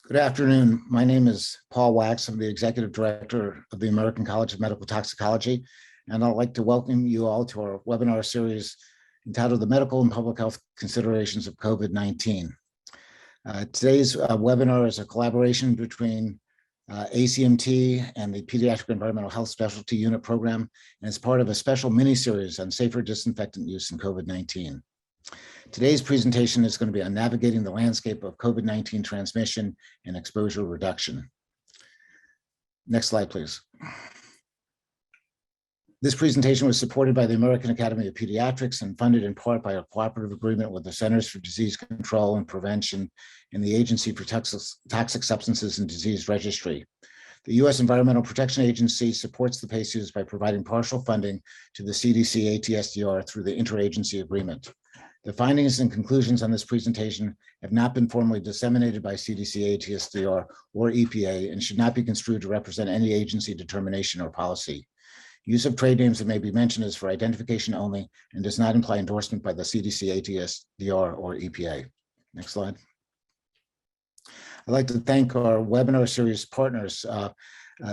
Good afternoon. My name is Paul Wax. I'm the Executive Director of the American College of Medical Toxicology, and I'd like to welcome you all to our webinar series entitled The Medical and Public Health Considerations of COVID-19. Today's webinar is a collaboration between ACMT and the Pediatric Environmental Health Specialty Unit Program, and it's part of a special mini-series on safer disinfectant use in COVID-19. Today's presentation is going to be on navigating the landscape of COVID-19 transmission and exposure reduction. Next slide, please. This presentation was supported by the American Academy of Pediatrics and funded in part by a cooperative agreement with the Centers for Disease Control and Prevention and the Agency for Toxic Substances and Disease Registry. The U.S. Environmental Protection Agency supports the PACEUs by providing partial funding to the CDC ATSDR through the interagency agreement. The findings and conclusions on this presentation have not been formally disseminated by CDC, ATSDR, or EPA and should not be construed to represent any agency determination or policy. Use of trade names that may be mentioned is for identification only and does not imply endorsement by the CDC, ATSDR, or EPA. Next slide. I'd like to thank our webinar series partners.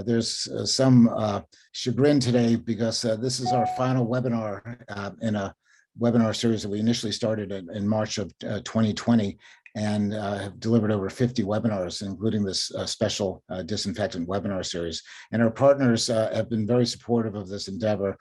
There's some chagrin today because this is our final webinar in a webinar series that we initially started in March of 2020 and have delivered over 50 webinars, including this special disinfectant webinar series. And our partners have been very supportive of this endeavor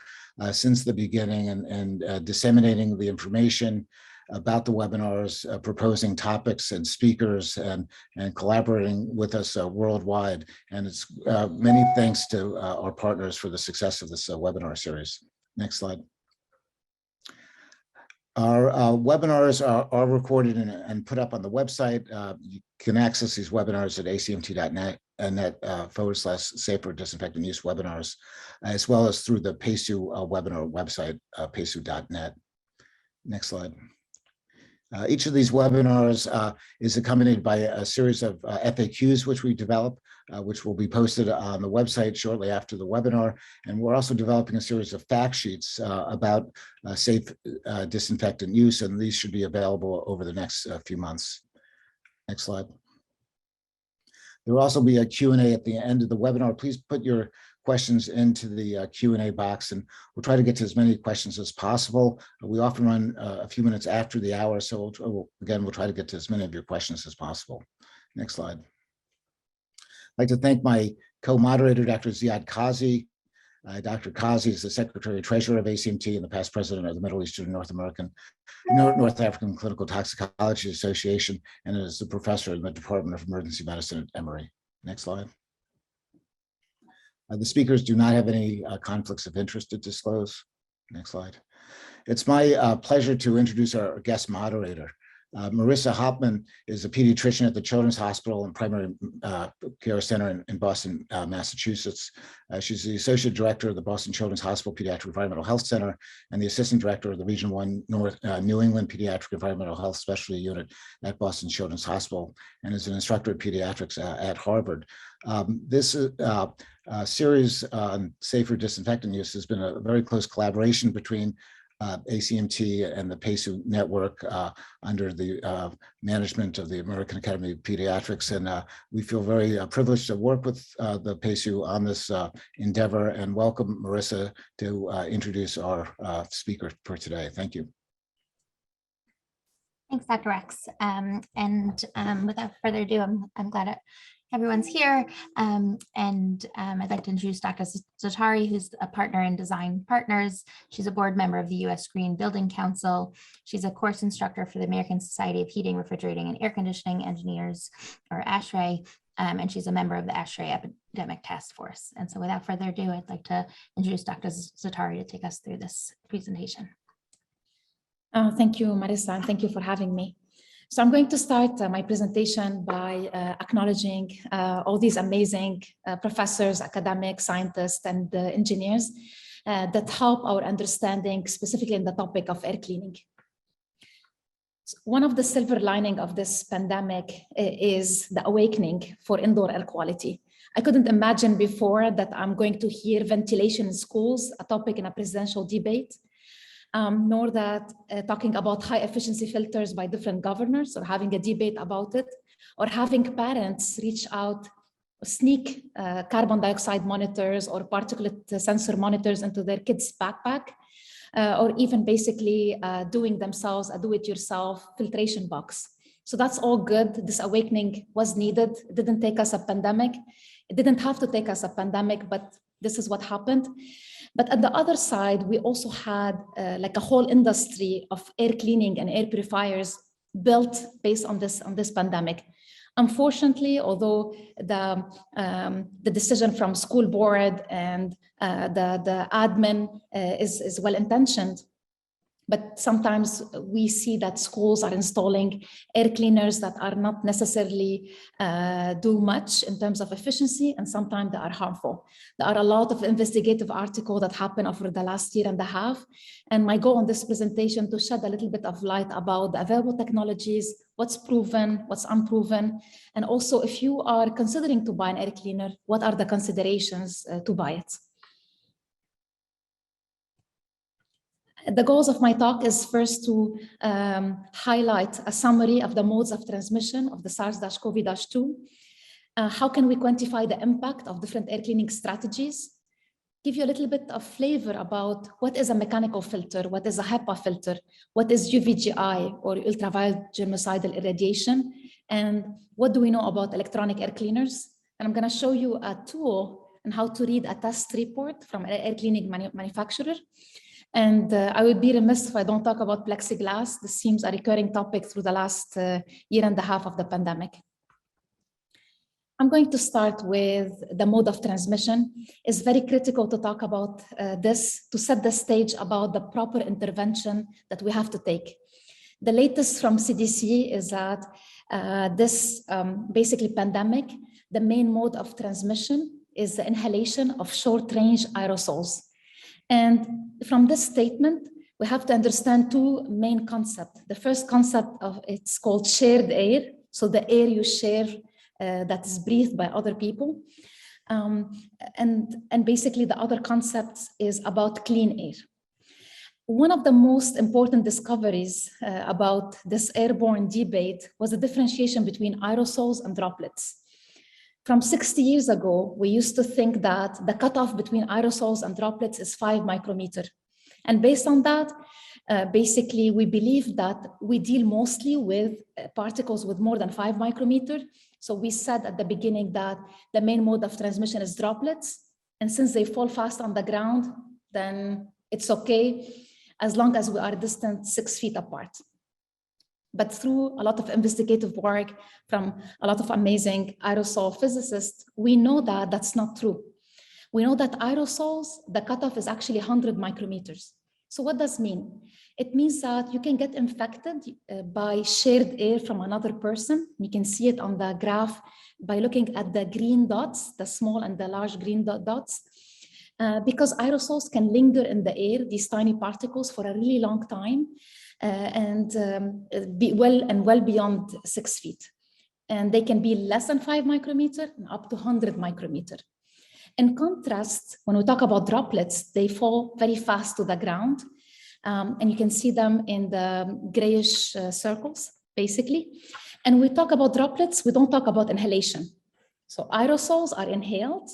since the beginning and disseminating the information about the webinars, proposing topics and speakers and collaborating with us worldwide. And it's many thanks to our partners for the success of this webinar series. Next slide. Our webinars are recorded and put up on the website. You can access these webinars at acmt.net and /safer disinfectant use webinars, as well as through the PACEU webinar website, paceu.net. Next slide. Each of these webinars is accompanied by a series of FAQs which we develop, which will be posted on the website shortly after the webinar. And we're also developing a series of fact sheets about safe disinfectant use, and these should be available over the next few months. Next slide. There will also be a Q&A at the end of the webinar. Please put your questions into the Q&A box, and we'll try to get to as many questions as possible. We often run a few minutes after the hour, so we'll try to get to as many of your questions as possible. Next slide. I'd like to thank my co-moderator, Dr. Ziad Kazi. Dr. Kazi is the Secretary Treasurer of ACMT and the past president of the Middle Eastern and North African Clinical Toxicology Association, and is a professor in the Department of Emergency Medicine at Emory. Next slide. The speakers do not have any conflicts of interest to disclose. Next slide. It's my pleasure to introduce our guest moderator. Marissa Hauptman is a pediatrician at the Children's Hospital and Primary Care Center in Boston, Massachusetts. She's the Associate Director of the Boston Children's Hospital Pediatric Environmental Health Center and the Assistant Director of the Region 1 North New England Pediatric Environmental Health Specialty Unit at Boston Children's Hospital, and is an instructor at Pediatrics at Harvard. This series on safer disinfectant use has been a very close collaboration between ACMT and the PACEU network under the management of the American Academy of Pediatrics. And we feel very privileged to work with the PACEU on this endeavor, and welcome Marissa to introduce our speaker for today. Thank you. Thanks, Dr. Rex. Without further ado, I'm glad everyone's here. I'd like to introduce Dr. Zaatari, who's a partner in D ZINE Partners. She's a board member of the U.S. Green Building Council. She's a course instructor for the American Society of Heating, Refrigerating, and Air Conditioning Engineers, or ASHRAE, and she's a member of the ASHRAE Epidemic Task Force. And so without further ado, I'd like to introduce Dr. Zaatari to take us through this presentation. Thank you, Marissa, and thank you for having me. So I'm going to start my presentation by acknowledging all these amazing professors, academics, scientists, and engineers that help our understanding, specifically in the topic of air cleaning. One of the silver lining of this pandemic is the awakening for indoor air quality. I couldn't imagine before that I'm going to hear ventilation in schools, a topic in a presidential debate. Nor that talking about high efficiency filters by different governors or having a debate about it, or having parents reach out, sneak carbon dioxide monitors or particulate sensor monitors into their kids' backpack, or even basically doing themselves a do-it-yourself filtration box. So that's all good. This awakening was needed. It didn't take us a pandemic. It didn't have to take us a pandemic, but this is what happened. But at the other side, we also had like a whole industry of air cleaning and air purifiers built based on this pandemic. Unfortunately, although the decision from school board and the admin is well-intentioned, but sometimes we see that schools are installing air cleaners that are not necessarily do much in terms of efficiency, and sometimes they are harmful. There are a lot of investigative articles that happened over the last year and a half. And my goal on this presentation to shed a little bit of light about the available technologies, what's proven, what's unproven. And also, if you are considering to buy an air cleaner, what are the considerations to buy it? The goals of my talk is first to highlight a summary of the modes of transmission of the SARS-CoV-2. How can we quantify the impact of different air cleaning strategies? Give you a little bit of flavor about what is a mechanical filter, what is a HEPA filter, what is UVGI or ultraviolet germicidal irradiation, and what do we know about electronic air cleaners? And I'm going to show you a tool on how to read a test report from an air cleaning manufacturer. And I would be remiss if I don't talk about plexiglass. This seems a recurring topic through the last year and a half of the pandemic. I'm going to start with the mode of transmission. It's very critical to talk about this, to set the stage about the proper intervention that we have to take. The latest from CDC is that this basically pandemic, the main mode of transmission is the inhalation of short-range aerosols. And from this statement, we have to understand two main concepts. The first concept of it's called shared air. So the air you share that is breathed by other people. And basically the other concept is about clean air. One of the most important discoveries about this airborne debate was the differentiation between aerosols and droplets. From 60 years ago, we used to think that the cutoff between aerosols and droplets is 5 micrometers. And based on that, basically, we believe that we deal mostly with particles with more than 5 micrometers. So we said at the beginning that the main mode of transmission is droplets. And since they fall fast on the ground, then it's okay, as long as we are distant 6 feet apart. But through a lot of investigative work from a lot of amazing aerosol physicists, we know that that's not true. We know that aerosols, the cutoff is actually 100 micrometers. So what does it mean? It means that you can get infected by shared air from another person. You can see it on the graph by looking at the green dots, the small and the large green dots. Because aerosols can linger in the air, these tiny particles, for a really long time. And be well beyond 6 feet. And they can be less than 5 micrometers and up to 100 micrometers. In contrast, when we talk about droplets, they fall very fast to the ground. And you can see them in the grayish circles, basically. And we talk about droplets, we don't talk about inhalation. So aerosols are inhaled,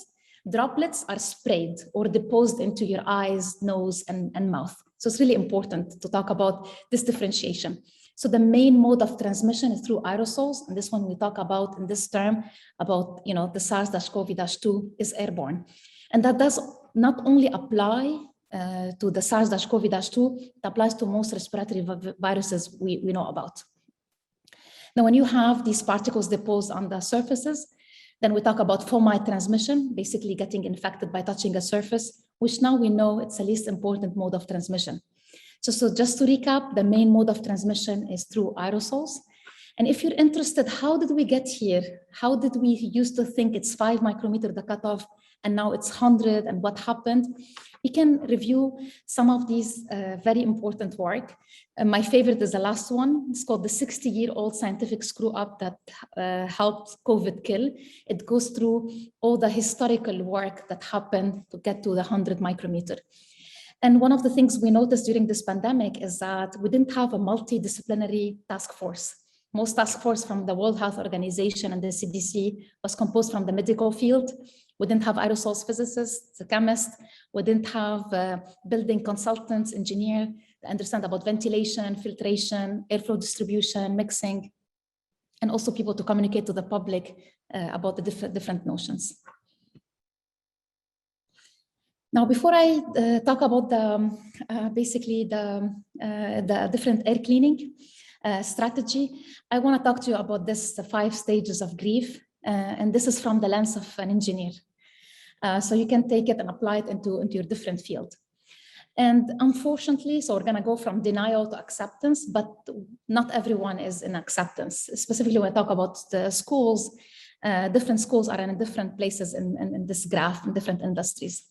droplets are sprayed or deposited into your eyes, nose, and mouth. So it's really important to talk about this differentiation. So the main mode of transmission is through aerosols, and this one we talk about in this term about, the SARS-CoV-2 is airborne. And that does not only apply to the SARS-CoV-2, it applies to most respiratory viruses we know about. Now, when you have these particles deposited on the surfaces, then we talk about fomite transmission, basically getting infected by touching a surface, which now we know it's the least important mode of transmission. So just to recap, the main mode of transmission is through aerosols. And if you're interested, how did we get here? How did we used to think it's 5 micrometers, the cutoff, and now it's 100, and what happened? We can review some of these very important work. My favorite is the last one. It's called the 60-year-old scientific screw-up that helped COVID kill. It goes through all the historical work that happened to get to the 100 micrometer. And one of the things we noticed during this pandemic is that we didn't have a multidisciplinary task force. Most task force from the World Health Organization and the CDC was composed from the medical field. We didn't have aerosols physicists, chemists. We didn't have building consultants, engineers to understand about ventilation, filtration, airflow distribution, mixing, and also people to communicate to the public about the different notions. Now, before I talk about basically the different air cleaning strategy, I want to talk to you about this 5 stages of grief. And this is from the lens of an engineer. So you can take it and apply it into your different field. And unfortunately, so we're going to go from denial to acceptance, but not everyone is in acceptance. Specifically, when I talk about the schools, different schools are in different places in this graph, in different industries.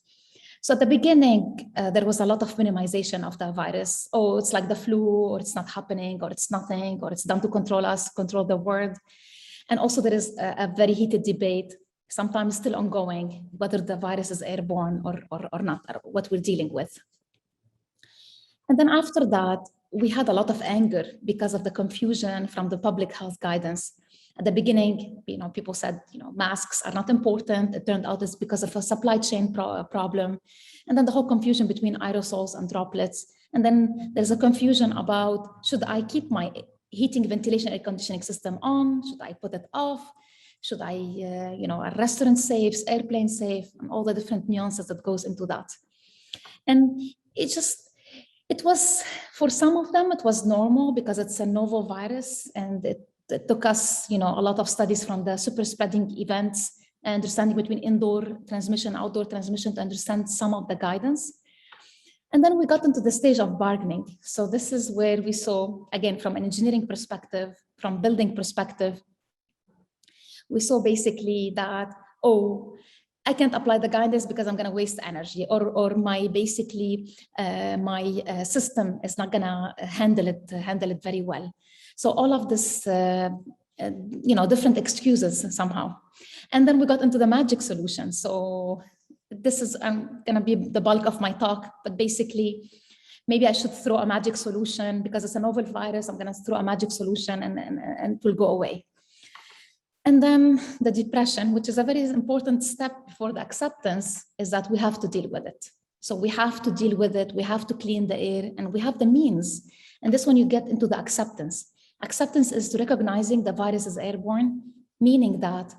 So at the beginning, there was a lot of minimization of the virus. Oh, it's like the flu, or it's not happening, or it's nothing, or it's done to control us, control the world. And also there is a very heated debate, sometimes still ongoing, whether the virus is airborne or not, or what we're dealing with. And then after that, we had a lot of anger because of the confusion from the public health guidance. At the beginning, people said, masks are not important. It turned out it's because of a supply chain problem. And then the whole confusion between aerosols and droplets. And then there's a confusion about, should I keep my heating, ventilation, air conditioning system on? Should I put it off? Should I, are restaurant safe, airplane safe, and all the different nuances that goes into that. And it was, for some of them, it was normal because it's a novel virus, and it took us, a lot of studies from the super spreading events, understanding between indoor transmission, outdoor transmission to understand some of the guidance. And then we got into the stage of bargaining. So this is where we saw, again, from an engineering perspective, from building perspective, we saw basically that, oh, I can't apply the guidance because I'm going to waste energy, or my system is not going to handle it very well. So all of this, different excuses somehow. And then we got into the magic solution. So this is going to be the bulk of my talk, but basically, maybe I should throw a magic solution because it's a novel virus. I'm going to throw a magic solution and it will go away. And then the depression, which is a very important step before the acceptance, is that we have to deal with it. So we have to deal with it. We have to clean the air, and we have the means. And this one you get into the acceptance. Acceptance is recognizing the virus is airborne, meaning that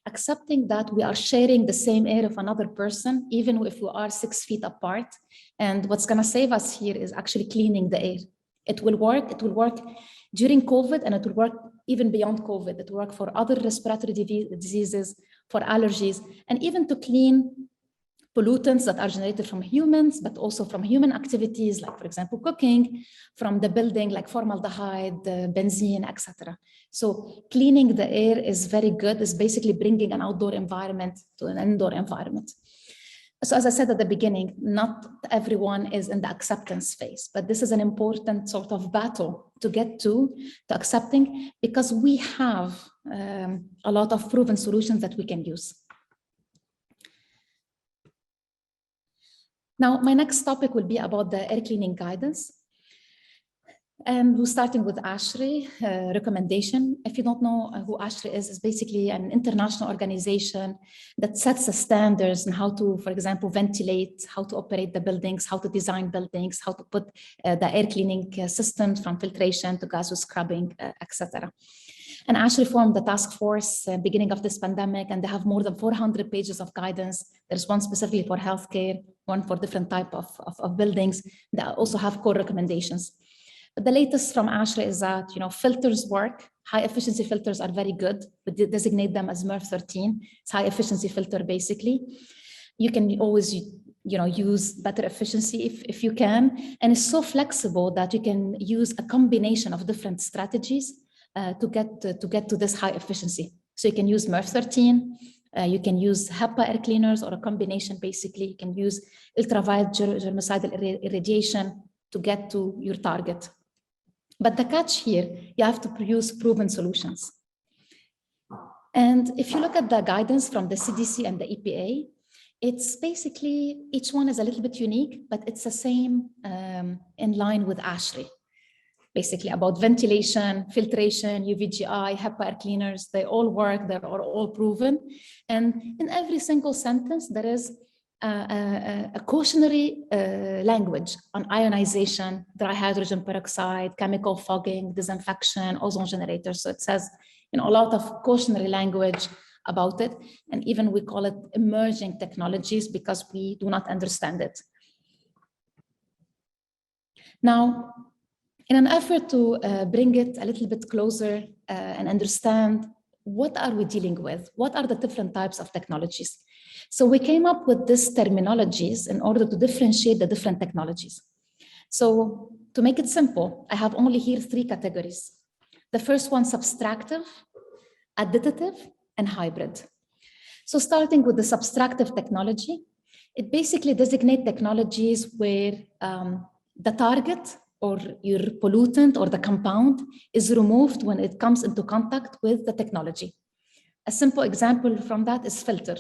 accepting that we are sharing the same air of another person, even if we are 6 feet apart. And what's going to save us here is actually cleaning the air. It will work. It will work during COVID, and it will work even beyond COVID. It will work for other respiratory diseases, for allergies, and even to clean pollutants that are generated from humans, but also from human activities, like, for example, cooking, from the building, like formaldehyde, benzene, etc. So cleaning the air is very good. It's basically bringing an outdoor environment to an indoor environment. So as I said at the beginning, not everyone is in the acceptance phase, but this is an important sort of battle to get to accepting, because we have a lot of proven solutions that we can use. Now, my next topic will be about the air cleaning guidance. And we're starting with ASHRAE recommendation. If you don't know who ASHRAE is, it's basically an international organization that sets the standards on how to, for example, ventilate, how to operate the buildings, how to design buildings, how to put the air cleaning systems from filtration to gaseous scrubbing, etc. And ASHRAE formed the task force beginning of this pandemic, and they have more than 400 pages of guidance. There's one specifically for healthcare, one for different type of buildings. They also have core recommendations. But the latest from ASHRAE is that, filters work. High efficiency filters are very good. We designate them as MERV 13. It's high efficiency filter, basically. You can always, use better efficiency if you can. And it's so flexible that you can use a combination of different strategies to get to this high efficiency. So you can use MERV 13. You can use HEPA air cleaners, or a combination, basically. You can use ultraviolet germicidal irradiation to get to your target. But the catch here, you have to use proven solutions. And if you look at the guidance from the CDC and the EPA, it's basically, each one is a little bit unique, but it's the same in line with ASHRAE. basically about ventilation, filtration, Uvgi, HEPA air cleaners. They all work, they are all proven. And in every single sentence, there is a cautionary language on ionization, dry hydrogen peroxide, chemical fogging, disinfection, ozone generators. So it says, a lot of cautionary language about it. And even we call it emerging technologies because we do not understand it. Now, in an effort to bring it a little bit closer and understand what are we dealing with, what are the different types of technologies. So we came up with these terminologies in order to differentiate the different technologies. So to make it simple, I have only here 3 categories. The first one, subtractive, additive, and hybrid. So starting with the subtractive technology, it basically designates technologies where the target or your pollutant or the compound is removed when it comes into contact with the technology. A simple example from that is filter.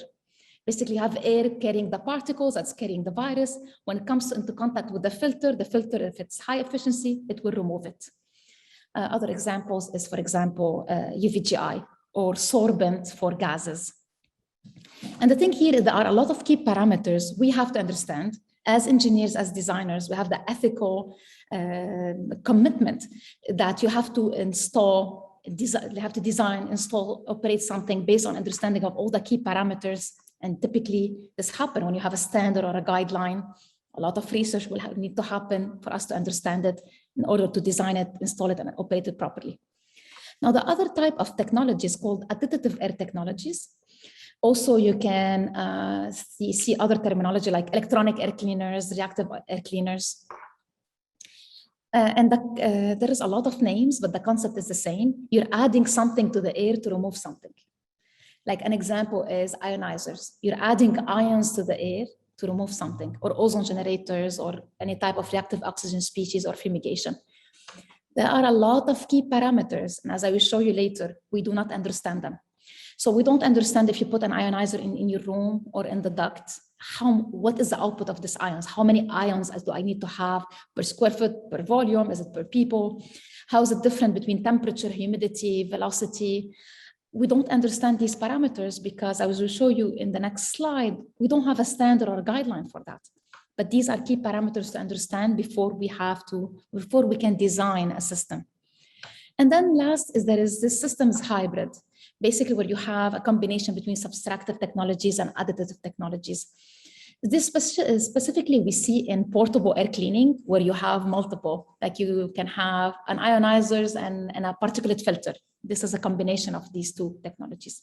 Basically, you have air carrying the particles that's carrying the virus. When it comes into contact with the filter, if it's high efficiency, it will remove it. Other examples is, for example, Uvgi or sorbent for gases. And the thing here is there are a lot of key parameters we have to understand. As engineers, as designers, we have the ethical commitment that you have to install, design, install, operate something based on understanding of all the key parameters. And typically this happens when you have a standard or a guideline. A lot of research will need to happen for us to understand it in order to design it, install it, and operate it properly. Now, the other type of technology is called Additive Air Technologies. Also, you can see other terminology like electronic air cleaners, reactive air cleaners. There is a lot of names, but the concept is the same. You're adding something to the air to remove something. Like an example is ionizers. You're adding ions to the air to remove something, or ozone generators, or any type of reactive oxygen species or fumigation. There are a lot of key parameters, and as I will show you later, we do not understand them. So we don't understand if you put an ionizer in your room or in the duct, what is the output of these ions? How many ions do I need to have per square foot, per volume? Is it per people? How is it different between temperature, humidity, velocity? We don't understand these parameters because, as I will show you in the next slide, we don't have a standard or a guideline for that. But these are key parameters to understand before we can design a system. And then last is this systems hybrid, basically where you have a combination between subtractive technologies and additive technologies. This specifically we see in portable air cleaning, where you have multiple, like you can have an ionizers and a particulate filter. This is a combination of these 2 technologies.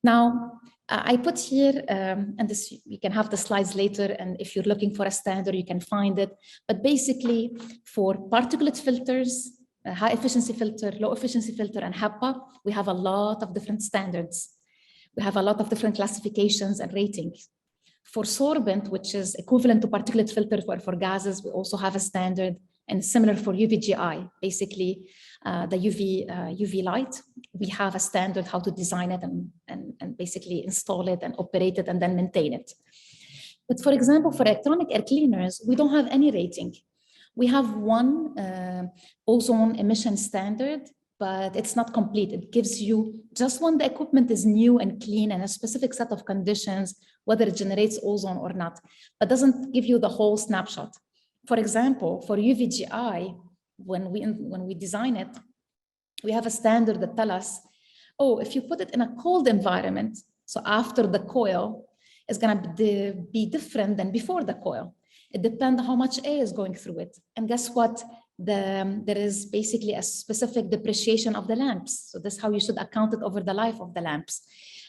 Now, I put here, and this you can have the slides later, and if you're looking for a standard, you can find it. But basically, for particulate filters, high efficiency filter, low efficiency filter, and HEPA, we have a lot of different standards. We have a lot of different classifications and ratings. For sorbent, which is equivalent to particulate filter for gases, we also have a standard, and similar for Uvgi, basically the UV light. We have a standard how to design it and basically install it and operate it and then maintain it. But for example, for electronic air cleaners, we don't have any rating. We have one ozone emission standard, but it's not complete. It gives you just when the equipment is new and clean and a specific set of conditions, whether it generates ozone or not, but doesn't give you the whole snapshot. For example, for Uvgi, when we design it, we have a standard that tells us, oh, if you put it in a cold environment, so after the coil, it's going to be different than before the coil. It depends how much air is going through it. And guess what? There is basically a specific depreciation of the lamps. So this is how you should account it over the life of the lamps.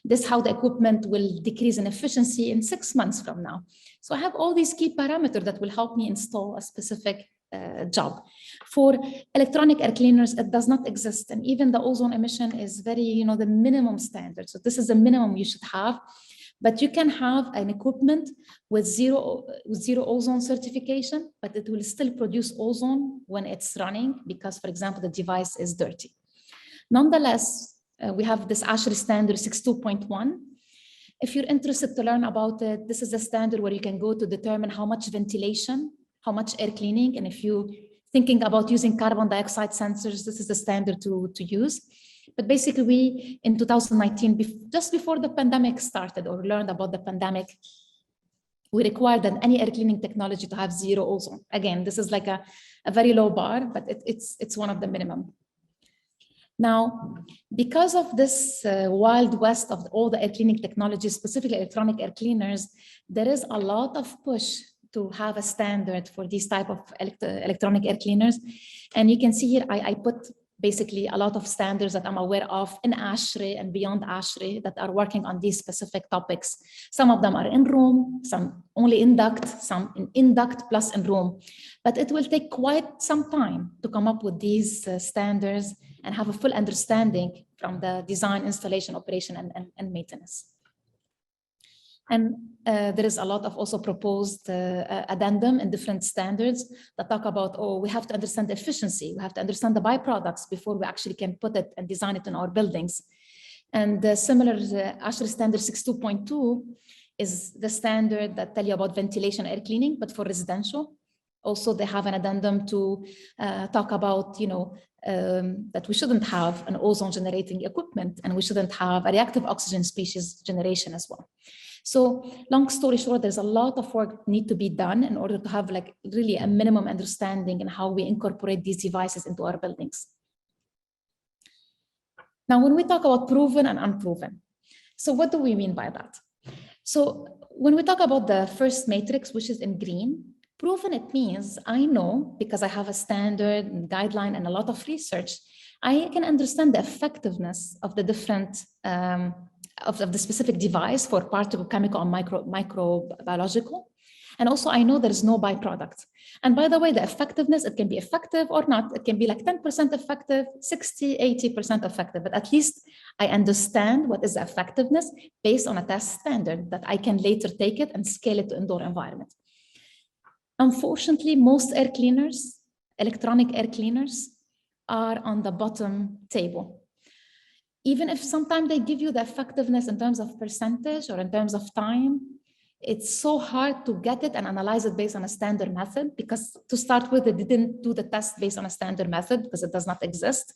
This is how the equipment will decrease in efficiency in 6 months from now. So I have all these key parameters that will help me install a specific job. For electronic air cleaners, it does not exist. And even the ozone emission is very, the minimum standard. So this is the minimum you should have. But you can have an equipment with zero ozone certification, but it will still produce ozone when it's running because, for example, the device is dirty. Nonetheless, we have this ASHRAE Standard 62.1. If you're interested to learn about it, this is a standard where you can go to determine how much ventilation, how much air cleaning, and if you thinking about using carbon dioxide sensors. This is the standard to use. But basically, we, in 2019, just before the pandemic started or learned about the pandemic, we required that any air cleaning technology to have zero ozone. Again, this is like a very low bar, but it's one of the minimum. Now, because of this wild west of all the air cleaning technologies, specifically electronic air cleaners, there is a lot of push to have a standard for these type of electronic air cleaners. And you can see here, I put basically a lot of standards that I'm aware of in ASHRAE and beyond ASHRAE that are working on these specific topics. Some of them are in room, some only in duct, some in duct plus in room. But it will take quite some time to come up with these standards and have a full understanding from the design, installation, operation, and maintenance. And there is a lot of also proposed addendum in different standards that talk about, oh, we have to understand the efficiency, we have to understand the byproducts before we actually can put it and design it in our buildings. And the similar ASHRAE Standard 62.2 is the standard that tell you about ventilation air cleaning, but for residential. Also, they have an addendum to talk about, that we shouldn't have an ozone generating equipment and we shouldn't have a reactive oxygen species generation as well. So long story short, there's a lot of work need to be done in order to have like really a minimum understanding in how we incorporate these devices into our buildings. Now, when we talk about proven and unproven, so what do we mean by that? So when we talk about the first matrix, which is in green, proven, it means I know, because I have a standard and guideline and a lot of research, I can understand the effectiveness of the different of the specific device for particle, chemical, and microbiological. And also I know there's no byproduct. And by the way, the effectiveness, it can be effective or not. It can be like 10% effective, 60, 80% effective, but at least I understand what is the effectiveness based on a test standard that I can later take it and scale it to indoor environment. Unfortunately, most air cleaners, electronic air cleaners, are on the bottom table. Even if sometimes they give you the effectiveness in terms of percentage or in terms of time, it's so hard to get it and analyze it based on a standard method, because to start with, they didn't do the test based on a standard method because it does not exist.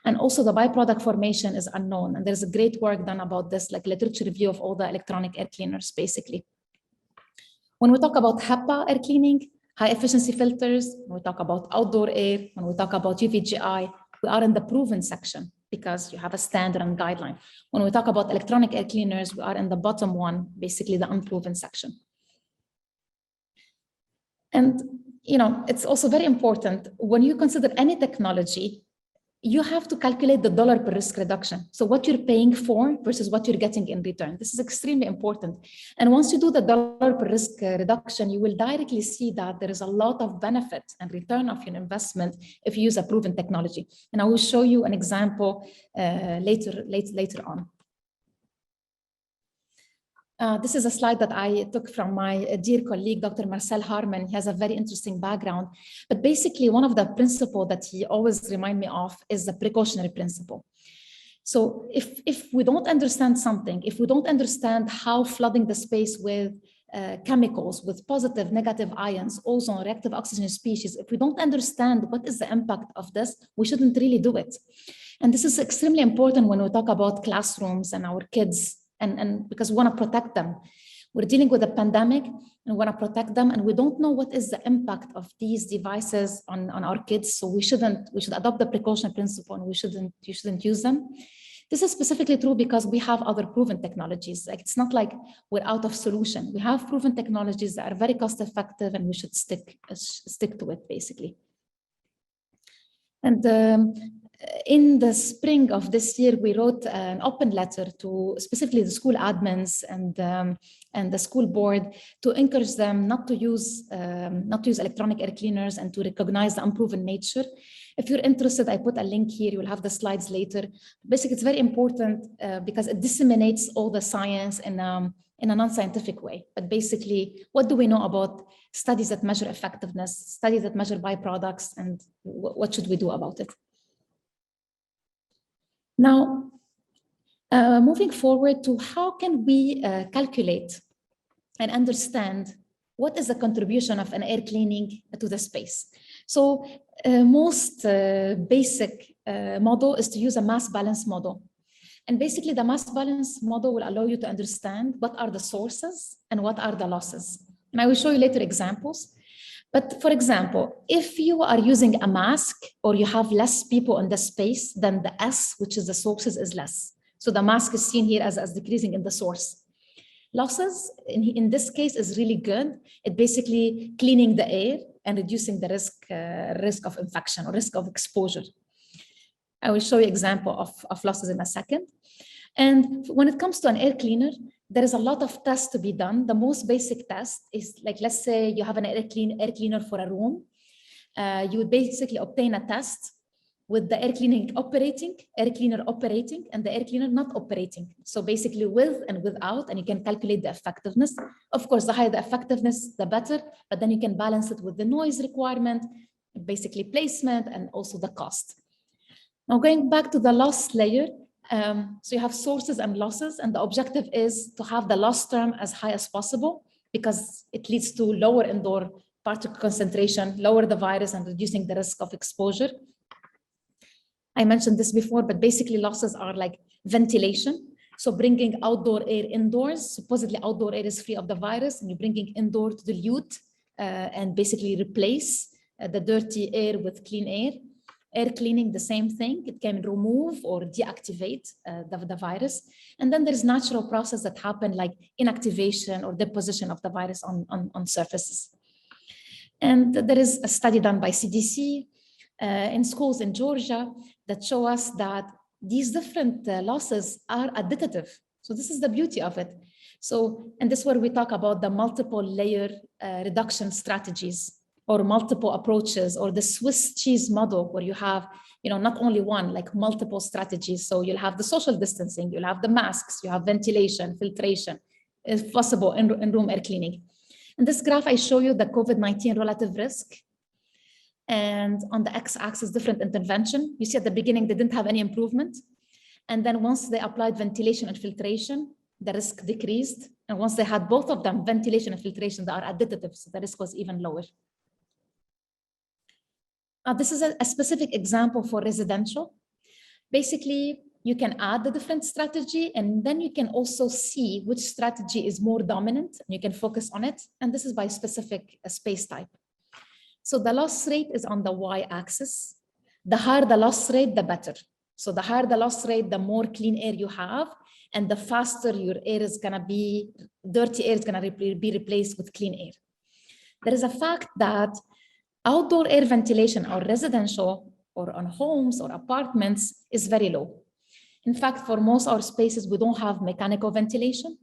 And also the byproduct formation is unknown. And there's a great work done about this, like literature review of all the electronic air cleaners, basically. When we talk about HEPA air cleaning, high efficiency filters, when we talk about outdoor air, when we talk about UVGI, we are in the proven section because you have a standard and guideline. When we talk about electronic air cleaners, we are in the bottom one, basically the unproven section. And it's also very important when you consider any technology, you have to calculate the dollar per risk reduction. So what you're paying for versus what you're getting in return. This is extremely important. And once you do the dollar per risk reduction, you will directly see that there is a lot of benefit and return of your investment if you use a proven technology. And I will show you an example later on. This is a slide that I took from my dear colleague, Dr. Marcel Harman. He has a very interesting background. But basically, one of the principles that he always reminds me of is the precautionary principle. So if we don't understand something, if we don't understand how flooding the space with chemicals, with positive, negative ions, ozone, reactive oxygen species, if we don't understand what is the impact of this, we shouldn't really do it. And this is extremely important when we talk about classrooms and our kids. And because we want to protect them. We're dealing with a pandemic and we want to protect them, and we don't know what is the impact of these devices on our kids. So we should adopt the precautionary principle and you shouldn't use them. This is specifically true because we have other proven technologies. Like, it's not like we're out of solution. We have proven technologies that are very cost effective and we should stick to it, basically. And in the spring of this year, we wrote an open letter to specifically the school admins and the school board to encourage them not to use electronic air cleaners and to recognize the unproven nature. If you're interested, I put a link here. You'll have the slides later. Basically, it's very important because it disseminates all the science in a non-scientific way. But basically, what do we know about studies that measure effectiveness, studies that measure byproducts, and what should we do about it? Now, moving forward to how can we calculate and understand what is the contribution of an air cleaning to the space? So most basic model is to use a mass balance model. And basically the mass balance model will allow you to understand what are the sources and what are the losses. And I will show you later examples. But for example, if you are using a mask or you have less people in the space, then the S, which is the sources, is less. So the mask is seen here as decreasing in the source. Losses in this case is really good. It basically cleaning the air and reducing the risk of infection or risk of exposure. I will show you example of losses in a second. And when it comes to an air cleaner, there is a lot of tests to be done. The most basic test is like, let's say you have an air cleaner for a room. You would basically obtain a test with the air cleaner operating, and the air cleaner not operating. So basically with and without, and you can calculate the effectiveness. Of course, the higher the effectiveness, the better, but then you can balance it with the noise requirement, basically placement, and also the cost. Now going back to the loss layer, so you have sources and losses, and the objective is to have the loss term as high as possible because it leads to lower indoor particle concentration, lower the virus, and reducing the risk of exposure. I mentioned this before, but basically losses are like ventilation. So bringing outdoor air indoors, supposedly outdoor air is free of the virus, and you're bringing indoor to dilute and basically replace the dirty air with clean air. Air cleaning, the same thing. It can remove or deactivate the virus. And then there's natural process that happen like inactivation or deposition of the virus on surfaces. And there is a study done by CDC in schools in Georgia that show us that these different losses are additive. So this is the beauty of it. So, and this is where we talk about the multiple layer reduction strategies, or multiple approaches, or the Swiss cheese model where you have, not only one, like multiple strategies. So you'll have the social distancing, you'll have the masks, you have ventilation, filtration, if possible, in-room air cleaning. In this graph, I show you the COVID-19 relative risk. And on the x-axis, different intervention. You see at the beginning, they didn't have any improvement. And then once they applied ventilation and filtration, the risk decreased. And once they had both of them, ventilation and filtration, they are additive, so the risk was even lower. This is a specific example for residential. Basically, you can add the different strategy, and then you can also see which strategy is more dominant, and you can focus on it. And this is by specific space type. So the loss rate is on the y-axis. The higher the loss rate, the better. So the higher the loss rate, the more clean air you have, and the faster your air is gonna be, dirty air is gonna be replaced with clean air. There is a fact that outdoor air ventilation or residential or on homes or apartments is very low. In fact, for most of our spaces, we don't have mechanical ventilation,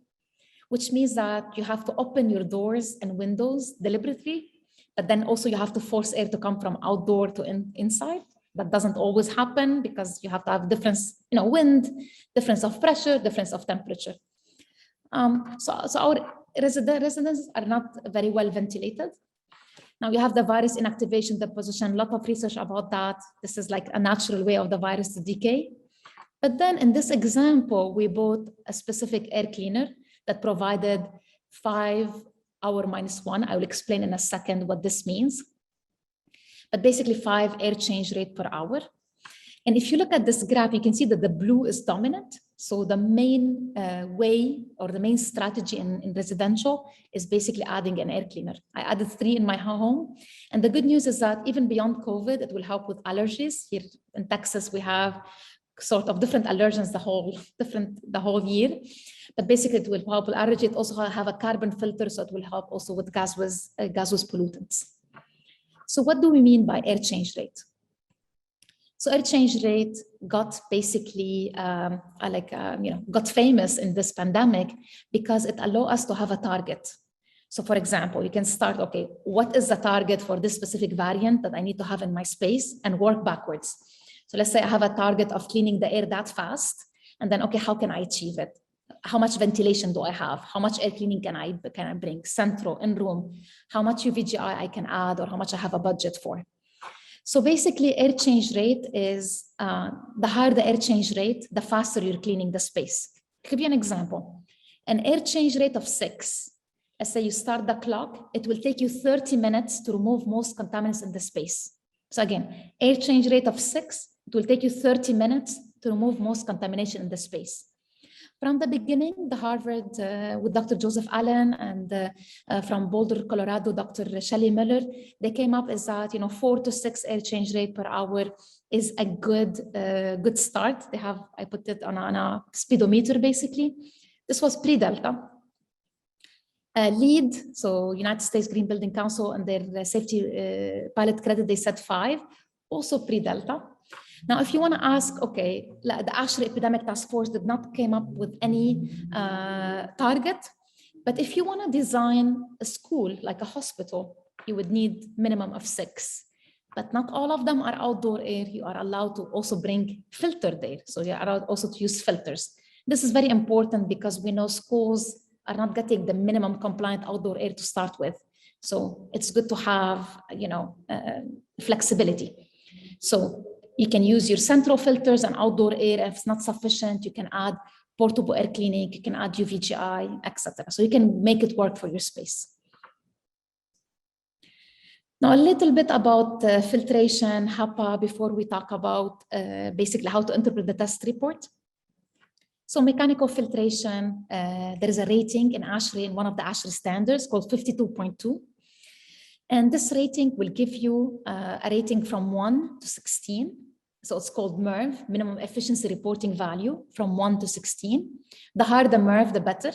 which means that you have to open your doors and windows deliberately, but then also you have to force air to come from outdoor to inside. That doesn't always happen because you have to have difference, wind, difference of pressure, difference of temperature. So our residences are not very well ventilated. Now you have the virus inactivation deposition, a lot of research about that. This is like a natural way of the virus to decay. But then in this example, we bought a specific air cleaner that provided 5-hour-1. I will explain in a second what this means. But basically 5 air change rate per hour. And if you look at this graph, you can see that the blue is dominant. So the main way or the main strategy in residential is basically adding an air cleaner. I added 3 in my home. And the good news is that even beyond COVID, it will help with allergies. Here in Texas, we have sort of different allergens the whole year. But basically it will help with allergy. It also have a carbon filter, so it will help also with gaseous pollutants. So what do we mean by air change rate? So air change rate got basically got famous in this pandemic because it allowed us to have a target. So for example, you can start, okay, what is the target for this specific variant that I need to have in my space, and work backwards. So let's say I have a target of cleaning the air that fast, and then, okay, how can I achieve it? How much ventilation do I have? How much air cleaning can I bring? Central, in-room, how much Uvgi I can add, or how much I have a budget for. So basically air change rate is, the higher the air change rate, the faster you're cleaning the space. I'll give you an example. An air change rate of 6 let's say you start the clock, it will take you 30 minutes to remove most contaminants in the space. So again, air change rate of 6, it will take you 30 minutes to remove most contamination in the space. From the beginning, the Harvard with Dr. Joseph Allen and from Boulder, Colorado, Dr. Shelley Miller, they came up is that 4 to 6 air change rate per hour is a good start. I put it on a speedometer basically. This was pre-Delta. LEED, so United States Green Building Council, and their safety pilot credit, they said 5, also pre-Delta. Now, if you want to ask, okay, the ASHRAE Epidemic Task Force did not came up with any target, but if you want to design a school like a hospital, you would need minimum of 6. But not all of them are outdoor air. You are allowed to also bring filtered air. So you are allowed also to use filters. This is very important because we know schools are not getting the minimum compliant outdoor air to start with. So it's good to have, flexibility. So you can use your central filters and outdoor air. If it's not sufficient, you can add portable air cleaning, you can add Uvgi, etc. So you can make it work for your space. Now, a little bit about filtration, HEPA, before we talk about basically how to interpret the test report. So mechanical filtration, there is a rating in ASHRAE, in one of the ASHRAE standards called 52.2. And this rating will give you a rating from 1 to 16. So it's called MERV, minimum efficiency reporting value, from 1 to 16. The higher the MERV, the better.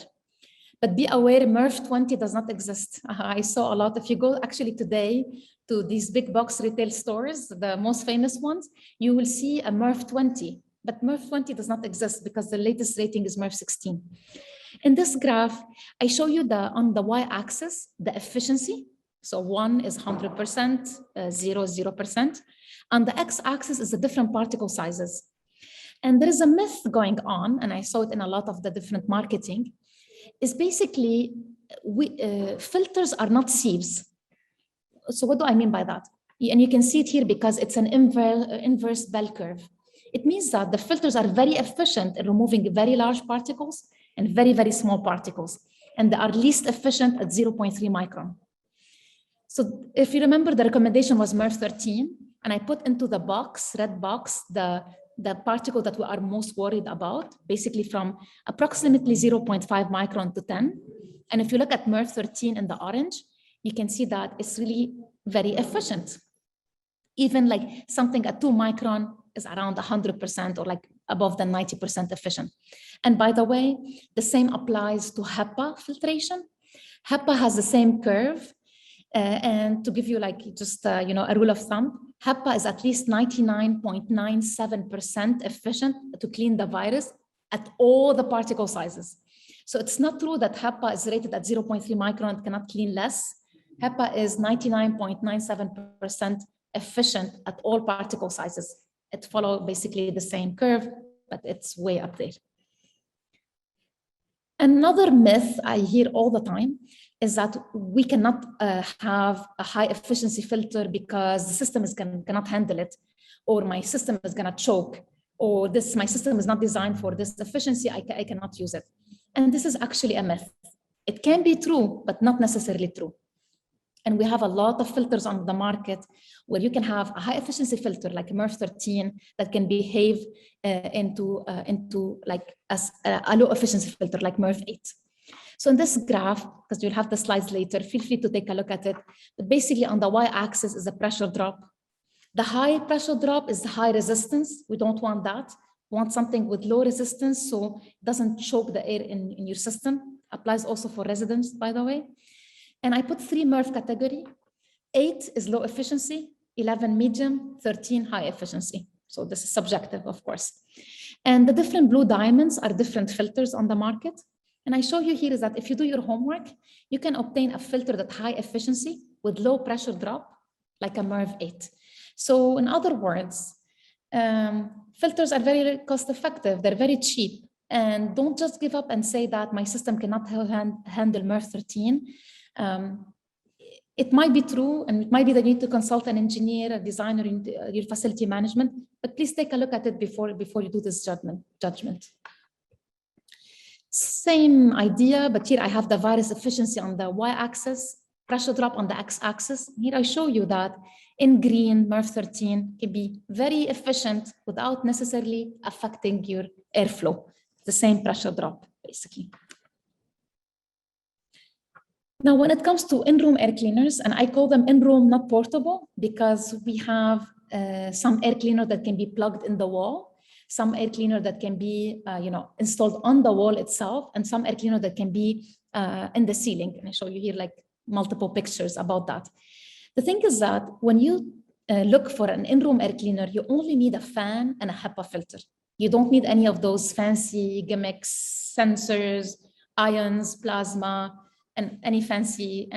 But be aware, MERV 20 does not exist. I saw a lot. If you go actually today to these big box retail stores, the most famous ones, you will see a MERV 20. But MERV 20 does not exist because the latest rating is MERV 16. In this graph, I show you on the y-axis, the efficiency. So 1 is 100%, 0 is 0%. On the x-axis is the different particle sizes. And there is a myth going on, and I saw it in a lot of the different marketing, is basically filters are not sieves. So what do I mean by that? And you can see it here because it's an inverse bell curve. It means that the filters are very efficient in removing very large particles and very, very small particles. And they are least efficient at 0.3 micron. So if you remember, the recommendation was MERV 13, and I put into the box, red box, the particle that we are most worried about, basically from approximately 0.5 micron to 10. And if you look at MERV 13 in the orange, you can see that it's really very efficient. Even like something at 2 micron is around 100% or like above than 90% efficient. And by the way, the same applies to HEPA filtration. HEPA has the same curve. And to give you like just, a rule of thumb, HEPA is at least 99.97% efficient to clean the virus at all the particle sizes. So it's not true that HEPA is rated at 0.3 micron and cannot clean less. HEPA is 99.97% efficient at all particle sizes. It follows basically the same curve, but it's way up there. Another myth I hear all the time is that we cannot have a high efficiency filter because the system cannot handle it, or my system is gonna choke, or my system is not designed for this efficiency, I cannot use it. And this is actually a myth. It can be true, but not necessarily true. And we have a lot of filters on the market where you can have a high efficiency filter like MERV 13 that can behave into like a low efficiency filter like MERV 8. So in this graph, because you'll have the slides later, feel free to take a look at it. But basically on the y-axis is the pressure drop. The high pressure drop is the high resistance. We don't want that. We want something with low resistance so it doesn't choke the air in your system. Applies also for residents, by the way. And I put 3 MERV category. 8 is low efficiency, 11 medium, 13 high efficiency. So this is subjective, of course. And the different blue diamonds are different filters on the market. And I show you here is that if you do your homework, you can obtain a filter that's high efficiency with low pressure drop, like a MERV 8. So in other words, filters are very cost effective. They're very cheap. And don't just give up and say that my system cannot handle MERV 13. It might be true, and it might be that you need to consult an engineer, a designer in your facility management, but please take a look at it before you do this judgment. Same idea, but here I have the virus efficiency on the y-axis, pressure drop on the x-axis. Here I show you that in green, MERV13 can be very efficient without necessarily affecting your airflow. The same pressure drop, basically. Now, when it comes to in-room air cleaners, and I call them in-room, not portable, because we have some air cleaner that can be plugged in the wall, some air cleaner that can be installed on the wall itself, and some air cleaner that can be in the ceiling. And I show you here like multiple pictures about that. The thing is that when you look for an in-room air cleaner, you only need a fan and a HEPA filter. You don't need any of those fancy gimmicks, sensors, ions, plasma, and any fancy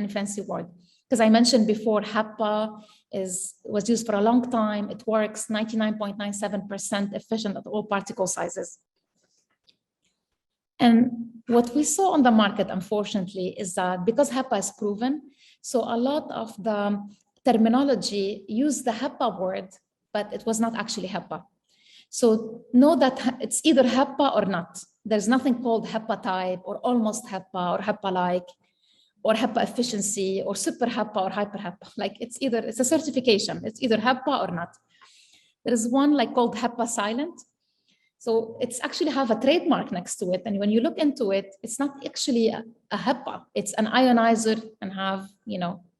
word. Because I mentioned before, HEPA was used for a long time. It works 99.97% efficient at all particle sizes. And what we saw on the market, unfortunately, is that because HEPA is proven, so a lot of the terminology used the HEPA word, but it was not actually HEPA. So know that it's either HEPA or not. There's nothing called HEPA type or almost HEPA or HEPA-like or HEPA efficiency or super HEPA or hyper HEPA. Like it's a certification. It's either HEPA or not. There is one like called HEPA silent. So it's actually have a trademark next to it. And when you look into it, it's not actually a HEPA. It's an ionizer and have,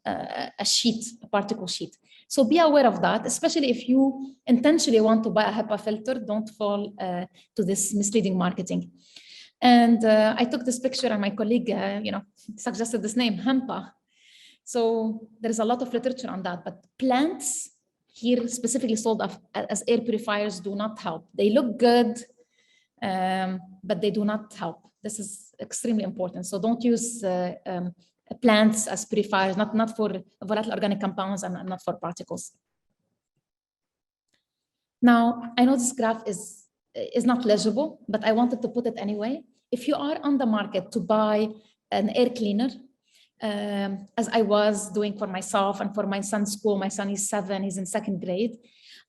a sheet, a particle sheet. So be aware of that, especially if you intentionally want to buy a HEPA filter, don't fall to this misleading marketing. And I took this picture and my colleague, suggested this name, HEMPA. So there's a lot of literature on that, but plants here specifically sold as air purifiers do not help. They look good, but they do not help. This is extremely important. So don't use plants as purifiers, not for volatile organic compounds and not for particles. Now, I know this graph is not legible, but I wanted to put it anyway. If you are on the market to buy an air cleaner, as I was doing for myself and for my son's school, my son is 7, he's in 2nd grade.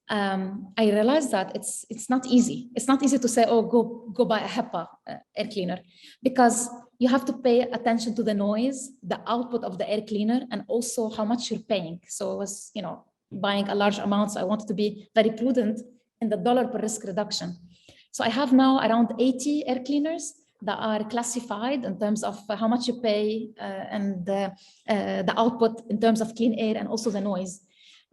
I realized that it's not easy. It's not easy to say, oh, go buy a HEPA air cleaner, because you have to pay attention to the noise, the output of the air cleaner, and also how much you're paying. So I was, buying a large amount. So I wanted to be very prudent in the dollar per risk reduction. So I have now around 80 air cleaners that are classified in terms of how much you pay and the output in terms of clean air and also the noise.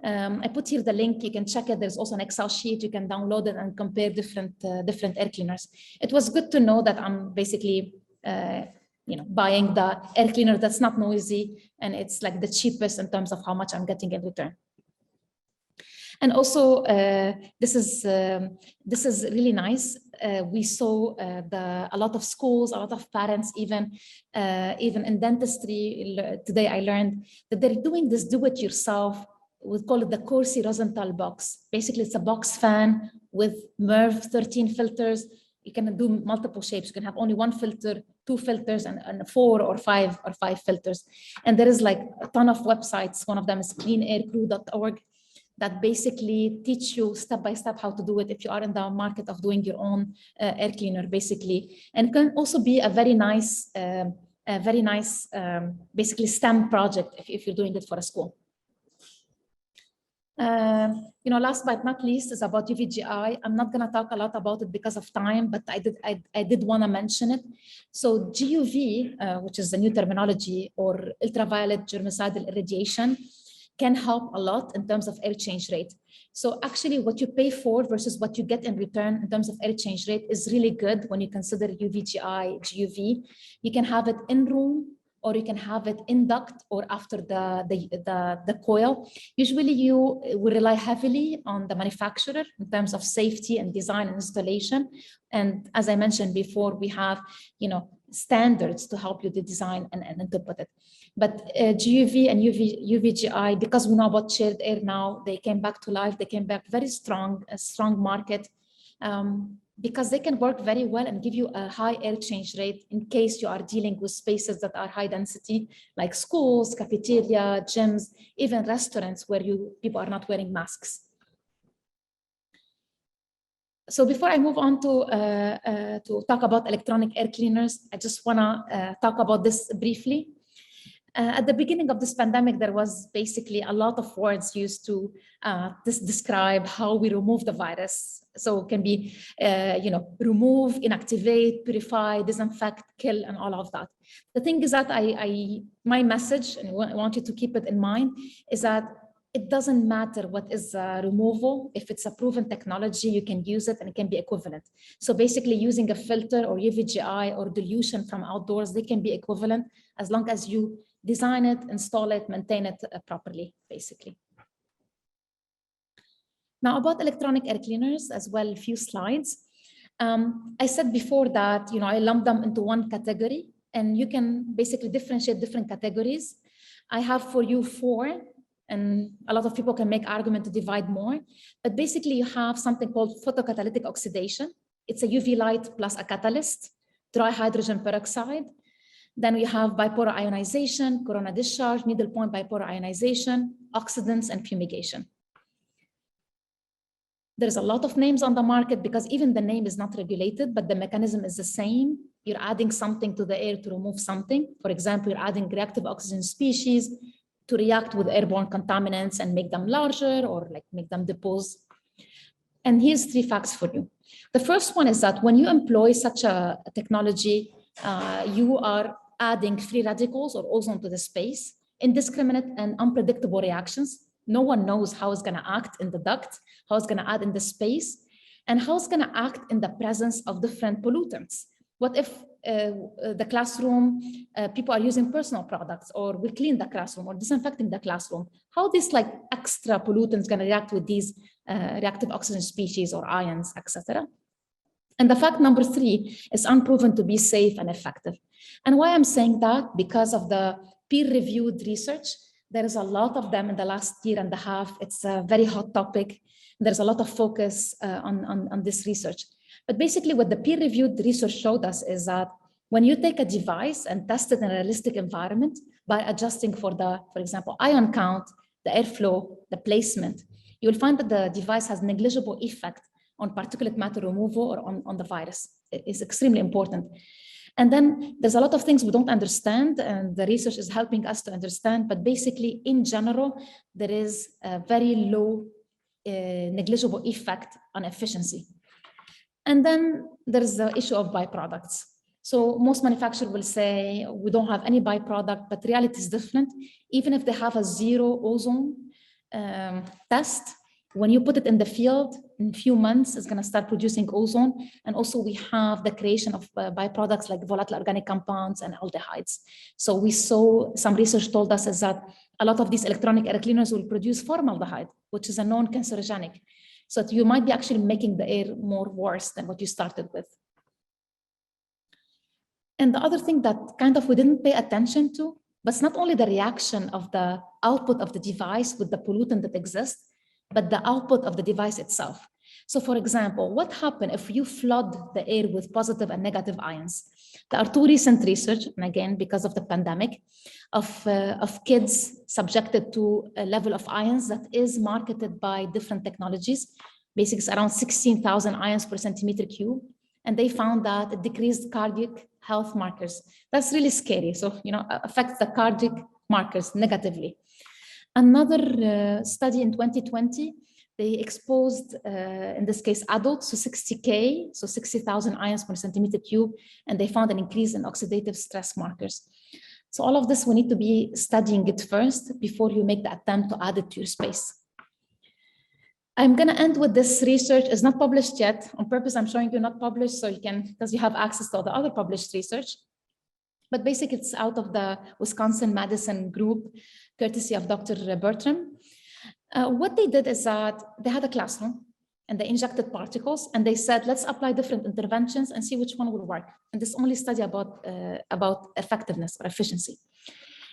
I put here the link, you can check it. There's also an Excel sheet, you can download it and compare different air cleaners. It was good to know that I'm basically buying the air cleaner that's not noisy, and it's like the cheapest in terms of how much I'm getting in return. And also, this is really nice. We saw a lot of schools, a lot of parents, even in dentistry. Today I learned that they're doing this do-it-yourself. We call it the Corsi Rosenthal box. Basically, it's a box fan with MERV13 filters. You can do multiple shapes. You can have only 1 filter, 2 filters, and 4 or 5 filters. And there is like a ton of websites. One of them is cleanaircrew.org. that basically teach you step by step how to do it if you are in the market of doing your own air cleaner, basically. And it can also be a very nice, basically STEM project if you're doing it for a school. Last but not least is about UVGI. I'm not going to talk a lot about it because of time, but I did want to mention it. So GUV, which is the new terminology, or ultraviolet germicidal irradiation, can help a lot in terms of air change rate. So actually what you pay for versus what you get in return in terms of air change rate is really good when you consider UVGI, GUV. You can have it in room, or you can have it in duct or after the coil. Usually you will rely heavily on the manufacturer in terms of safety and design and installation. And as I mentioned before, we have, standards to help you to design and interpret it. But GUV and UVGI, because we know about shared air now, they came back to life. They came back very strong, a strong market, because they can work very well and give you a high air change rate in case you are dealing with spaces that are high density, like schools, cafeteria, gyms, even restaurants where people are not wearing masks. So before I move on to talk about electronic air cleaners, I just wanna talk about this briefly. At the beginning of this pandemic, there was basically a lot of words used to describe how we remove the virus. So it can be, remove, inactivate, purify, disinfect, kill, and all of that. The thing is that my message, and I want you to keep it in mind, is that it doesn't matter what is removal. If it's a proven technology, you can use it and it can be equivalent. So basically using a filter or UVGI or dilution from outdoors, they can be equivalent as long as you design it, install it, maintain it properly, basically. Now about electronic air cleaners as well, a few slides. I said before that, I lumped them into one category and you can basically differentiate different categories. I have for you 4, and a lot of people can make argument to divide more, but basically you have something called photocatalytic oxidation. It's a UV light plus a catalyst, dry hydrogen peroxide. Then we have bipolar ionization, corona discharge, needle point bipolar ionization, oxidants, and fumigation. There's a lot of names on the market because even the name is not regulated, but the mechanism is the same. You're adding something to the air to remove something. For example, you're adding reactive oxygen species to react with airborne contaminants and make them larger or make them deposit. And here's 3 facts for you. The first one is that when you employ such a technology, you are adding free radicals or ozone to the space, indiscriminate and unpredictable reactions. No one knows how it's going to act in the duct, how it's going to add in the space, and how it's going to act in the presence of different pollutants. What if the classroom, people are using personal products, or we clean the classroom or disinfecting the classroom? How this extra pollutants going to react with these reactive oxygen species or ions, etc. And the fact number 3 is unproven to be safe and effective. And why I'm saying that? Because of the peer-reviewed research. There is a lot of them in the last year and a half. It's a very hot topic. There's a lot of focus on this research. But basically what the peer-reviewed research showed us is that when you take a device and test it in a realistic environment by adjusting for example, ion count, the airflow, the placement, you'll find that the device has negligible effect on particulate matter removal or on the virus. It is extremely important. And then there's a lot of things we don't understand, and the research is helping us to understand, but basically in general, there is a very low negligible effect on efficiency. And then there's the issue of byproducts. So most manufacturers will say, we don't have any byproduct, but reality is different. Even if they have a 0 ozone test, when you put it in the field, in a few months, it's going to start producing ozone. And also we have the creation of byproducts like volatile organic compounds and aldehydes. So we saw, some research told us is that a lot of these electronic air cleaners will produce formaldehyde, which is a known cancerogenic. So you might be actually making the air more worse than what you started with. And the other thing that we didn't pay attention to, but it's not only the reaction of the output of the device with the pollutant that exists, but the output of the device itself. So for example, what happens if you flood the air with positive and negative ions? There are 2 recent research, and again, because of the pandemic, of kids subjected to a level of ions that is marketed by different technologies. Basically, it's around 16,000 ions per centimeter cube. And they found that it decreased cardiac health markers. That's really scary. So, affects the cardiac markers negatively. Another study in 2020, they exposed, in this case, adults to 60K, so 60,000 ions per centimeter cube, and they found an increase in oxidative stress markers. So all of this, we need to be studying it first before you make the attempt to add it to your space. I'm going to end with this research. It's not published yet. On purpose, I'm showing you not published, so you can, because you have access to all the other published research. But basically, it's out of the Wisconsin-Madison group, courtesy of Dr. Bertram. What they did is that they had a classroom and they injected particles and they said, let's apply different interventions and see which one will work. And this only study about effectiveness or efficiency.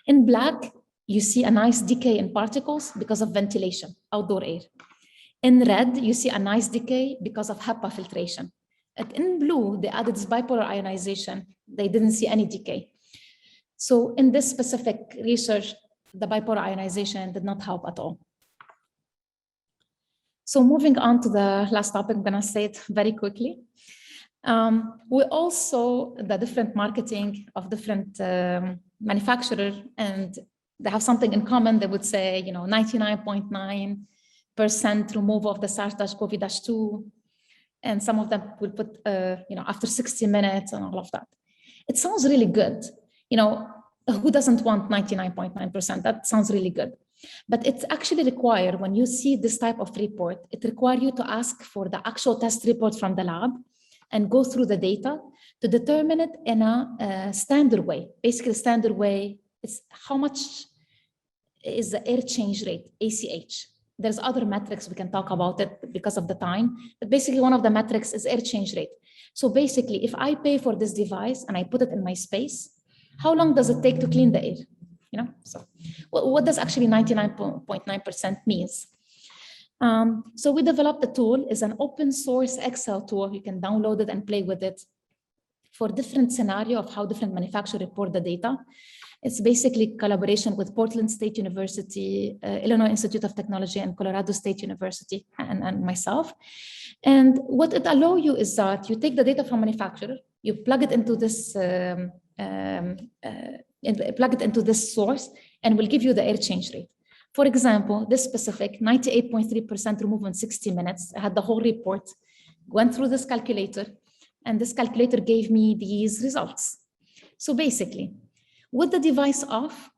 In black, you see a nice decay in particles because of ventilation, outdoor air. In red, you see a nice decay because of HEPA filtration. And in blue, they added this bipolar ionization. They didn't see any decay. So in this specific research, the bipolar ionization did not help at all. So moving on to the last topic, I'm gonna say it very quickly. We also, the different marketing of different manufacturers, and they have something in common. They would say, 99.9% removal of the SARS-CoV-2, and some of them will put, after 60 minutes and all of that. It sounds really good. Who doesn't want 99.9%? That sounds really good. But it's actually required, when you see this type of report, it requires you to ask for the actual test report from the lab and go through the data to determine it in a standard way. Basically, the standard way is how much is the air change rate, ACH. There's other metrics, we can talk about it because of the time, but basically one of the metrics is air change rate. So basically, if I pay for this device and I put it in my space, how long does it take to clean the air? So what does actually 99.9% means? So we developed a tool, is an open source Excel tool. You can download it and play with it for different scenario of how different manufacturers report the data. It's basically collaboration with Portland State University, Illinois Institute of Technology, and Colorado State University, and myself. And what it allows you is that you take the data from manufacturer, you plug it into this source, and will give you the air change rate. For example, this specific 98.3% removal in 60 minutes. I had the whole report, went through this calculator, and this calculator gave me these results. So basically, with the device off,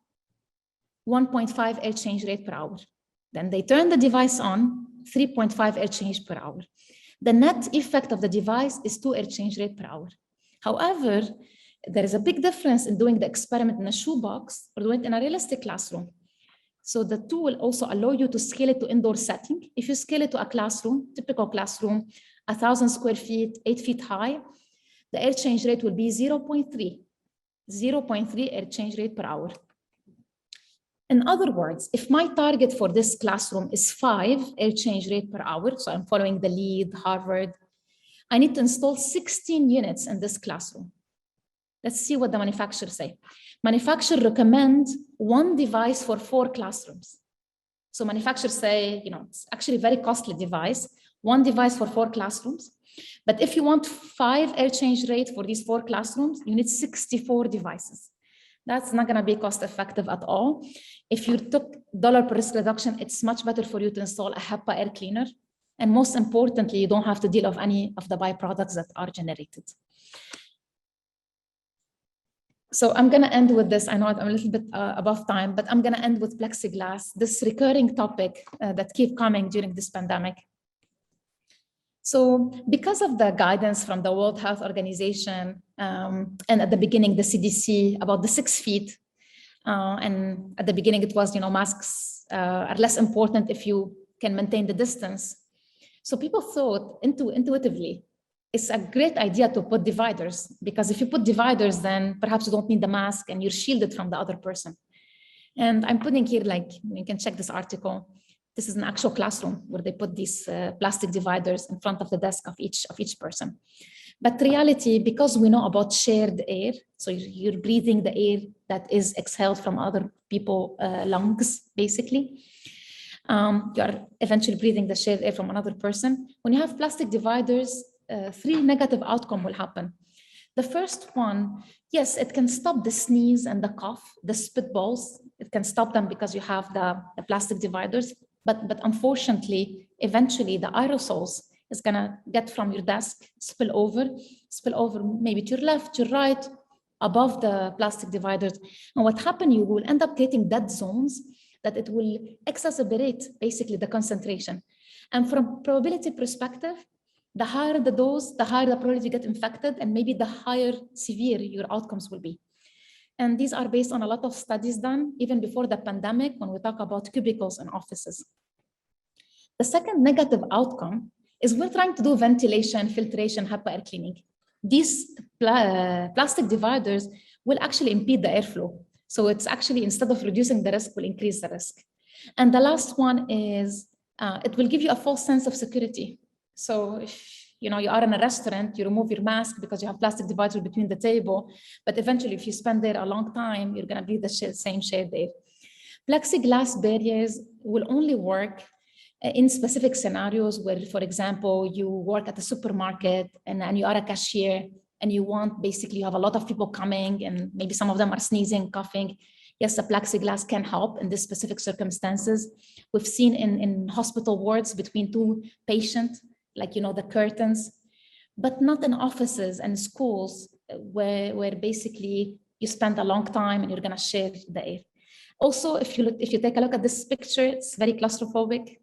1.5 air change rate per hour. Then they turn the device on, 3.5 air change per hour. The net effect of the device is 2 air change rate per hour. However, there is a big difference in doing the experiment in a shoebox or doing it in a realistic classroom. So the tool also allow you to scale it to indoor setting. If you scale it to a classroom, typical classroom, 1,000 square feet, 8 feet high, the air change rate will be 0.3 air change rate per hour. In other words, if my target for this classroom is 5 air change rate per hour, so I'm following the lead, Harvard, I need to install 16 units in this classroom. Let's see what the manufacturers say. Manufacturers recommend 1 device for 4 classrooms. So manufacturers say, it's actually a very costly device, 1 device for 4 classrooms. But if you want 5 air change rate for these 4 classrooms, you need 64 devices. That's not going to be cost effective at all. If you took dollar per risk reduction, it's much better for you to install a HEPA air cleaner. And most importantly, you don't have to deal with any of the byproducts that are generated. So I'm going to end with this. I know I'm a little bit above time, but I'm going to end with plexiglass, this recurring topic that keep coming during this pandemic. So because of the guidance from the World Health Organization and at the beginning, the CDC about the 6 feet, and at the beginning it was, masks are less important if you can maintain the distance. So people thought intuitively, it's a great idea to put dividers, because if you put dividers, then perhaps you don't need the mask and you're shielded from the other person. And I'm putting here, you can check this article. This is an actual classroom where they put these plastic dividers in front of the desk of each person. But reality, because we know about shared air, so you're breathing the air that is exhaled from other people's lungs, basically. You are eventually breathing the shared air from another person. When you have plastic dividers, 3 negative outcomes will happen. The first one, yes, it can stop the sneeze and the cough, the spitballs. It can stop them because you have the plastic dividers. But unfortunately, eventually the aerosols is gonna get from your desk, spill over maybe to your left, to your right, above the plastic dividers. And what happens, you will end up getting dead zones that it will exacerbate basically the concentration. And from probability perspective, the higher the dose, the higher the probability you get infected, and maybe the higher severe your outcomes will be. And these are based on a lot of studies done even before the pandemic when we talk about cubicles and offices. The second negative outcome is we're trying to do ventilation, filtration, HEPA air cleaning. These plastic dividers will actually impede the airflow. So it's actually, instead of reducing the risk, will increase the risk. And the last one is it will give you a false sense of security. So if you are in a restaurant, you remove your mask because you have plastic divider between the table, but eventually if you spend there a long time, you're gonna be the same shade there. Plexiglass barriers will only work in specific scenarios where, for example, you work at a supermarket and you are a cashier and you want, basically you have a lot of people coming and maybe some of them are sneezing, coughing. Yes, the plexiglass can help in this specific circumstances. We've seen in hospital wards between two patients, like, the curtains, but not in offices and schools where basically you spend a long time and you're gonna share the air. Also, if you take a look at this picture, it's very claustrophobic.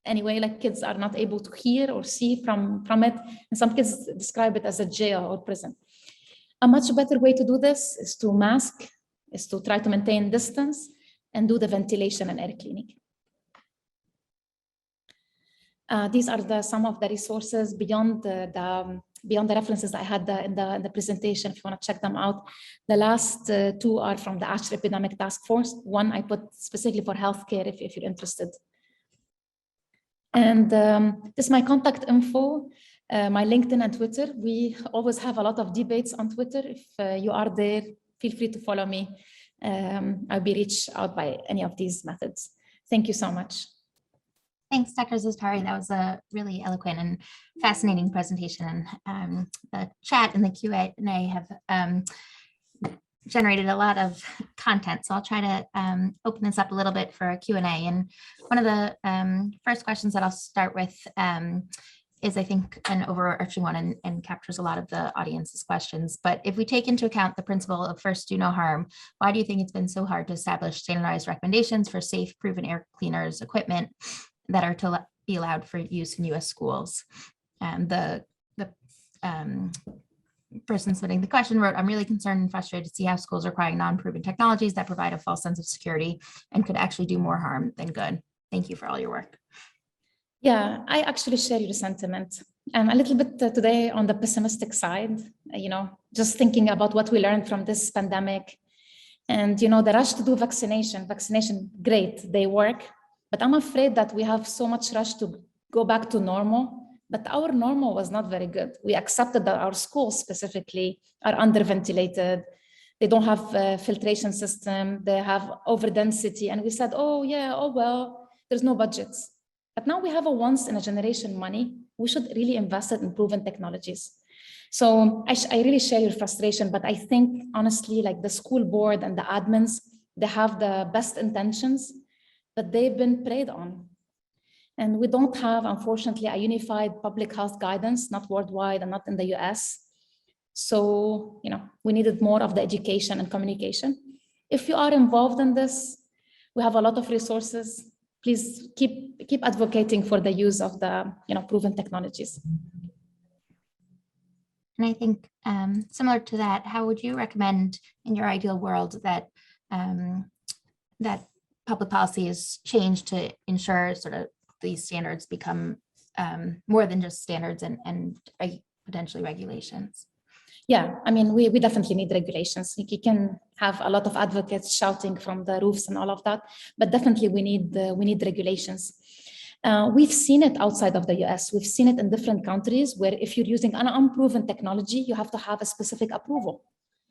Anyway, like kids are not able to hear or see from it. And some kids describe it as a jail or prison. A much better way to do this is to mask, is to try to maintain distance and do the ventilation and air cleaning. These are some of the resources beyond the references I had in the presentation, if you want to check them out. The last two are from the ASHRAE Epidemic Task Force. One I put specifically for healthcare if you're interested. And this is my contact info, my LinkedIn and Twitter. We always have a lot of debates on Twitter. If you are there, feel free to follow me. I'll be reached out by any of these methods. Thank you so much. Thanks, Dr. Zaatari. That was a really eloquent and fascinating presentation. And the chat and the Q&A have generated a lot of content. So I'll try to open this up a little bit for a Q&A. And one of the first questions that I'll start with is, I think, an overarching one and captures a lot of the audience's questions. But if we take into account the principle of first do no harm, why do you think it's been so hard to establish standardized recommendations for safe, proven air cleaners equipment that are to be allowed for use in U.S. schools? The person submitting the question wrote, I'm really concerned and frustrated to see how schools are requiring non-proven technologies that provide a false sense of security and could actually do more harm than good. Thank you for all your work. Yeah, I actually share your sentiment. I'm a little bit today on the pessimistic side, just thinking about what we learned from this pandemic. And, the rush to do vaccination, great, they work. But I'm afraid that we have so much rush to go back to normal, but our normal was not very good. We accepted that our schools specifically are underventilated. They don't have a filtration system. They have overdensity. And we said, oh yeah, oh well, there's no budgets. But now we have a once in a generation money. We should really invest it in proven technologies. So I really share your frustration, but I think honestly, like the school board and the admins, they have the best intentions, but they've been preyed on. And we don't have, unfortunately, a unified public health guidance, not worldwide and not in the US. So, we needed more of the education and communication. If you are involved in this, we have a lot of resources. Please keep advocating for the use of the proven technologies. And I think similar to that, how would you recommend in your ideal world that that public policy is changed to ensure sort of these standards become more than just standards and potentially regulations? Yeah, I mean, we definitely need regulations. You can have a lot of advocates shouting from the roofs and all of that, but definitely we need regulations. We've seen it outside of the US. We've seen it in different countries where if you're using an unproven technology, you have to have a specific approval.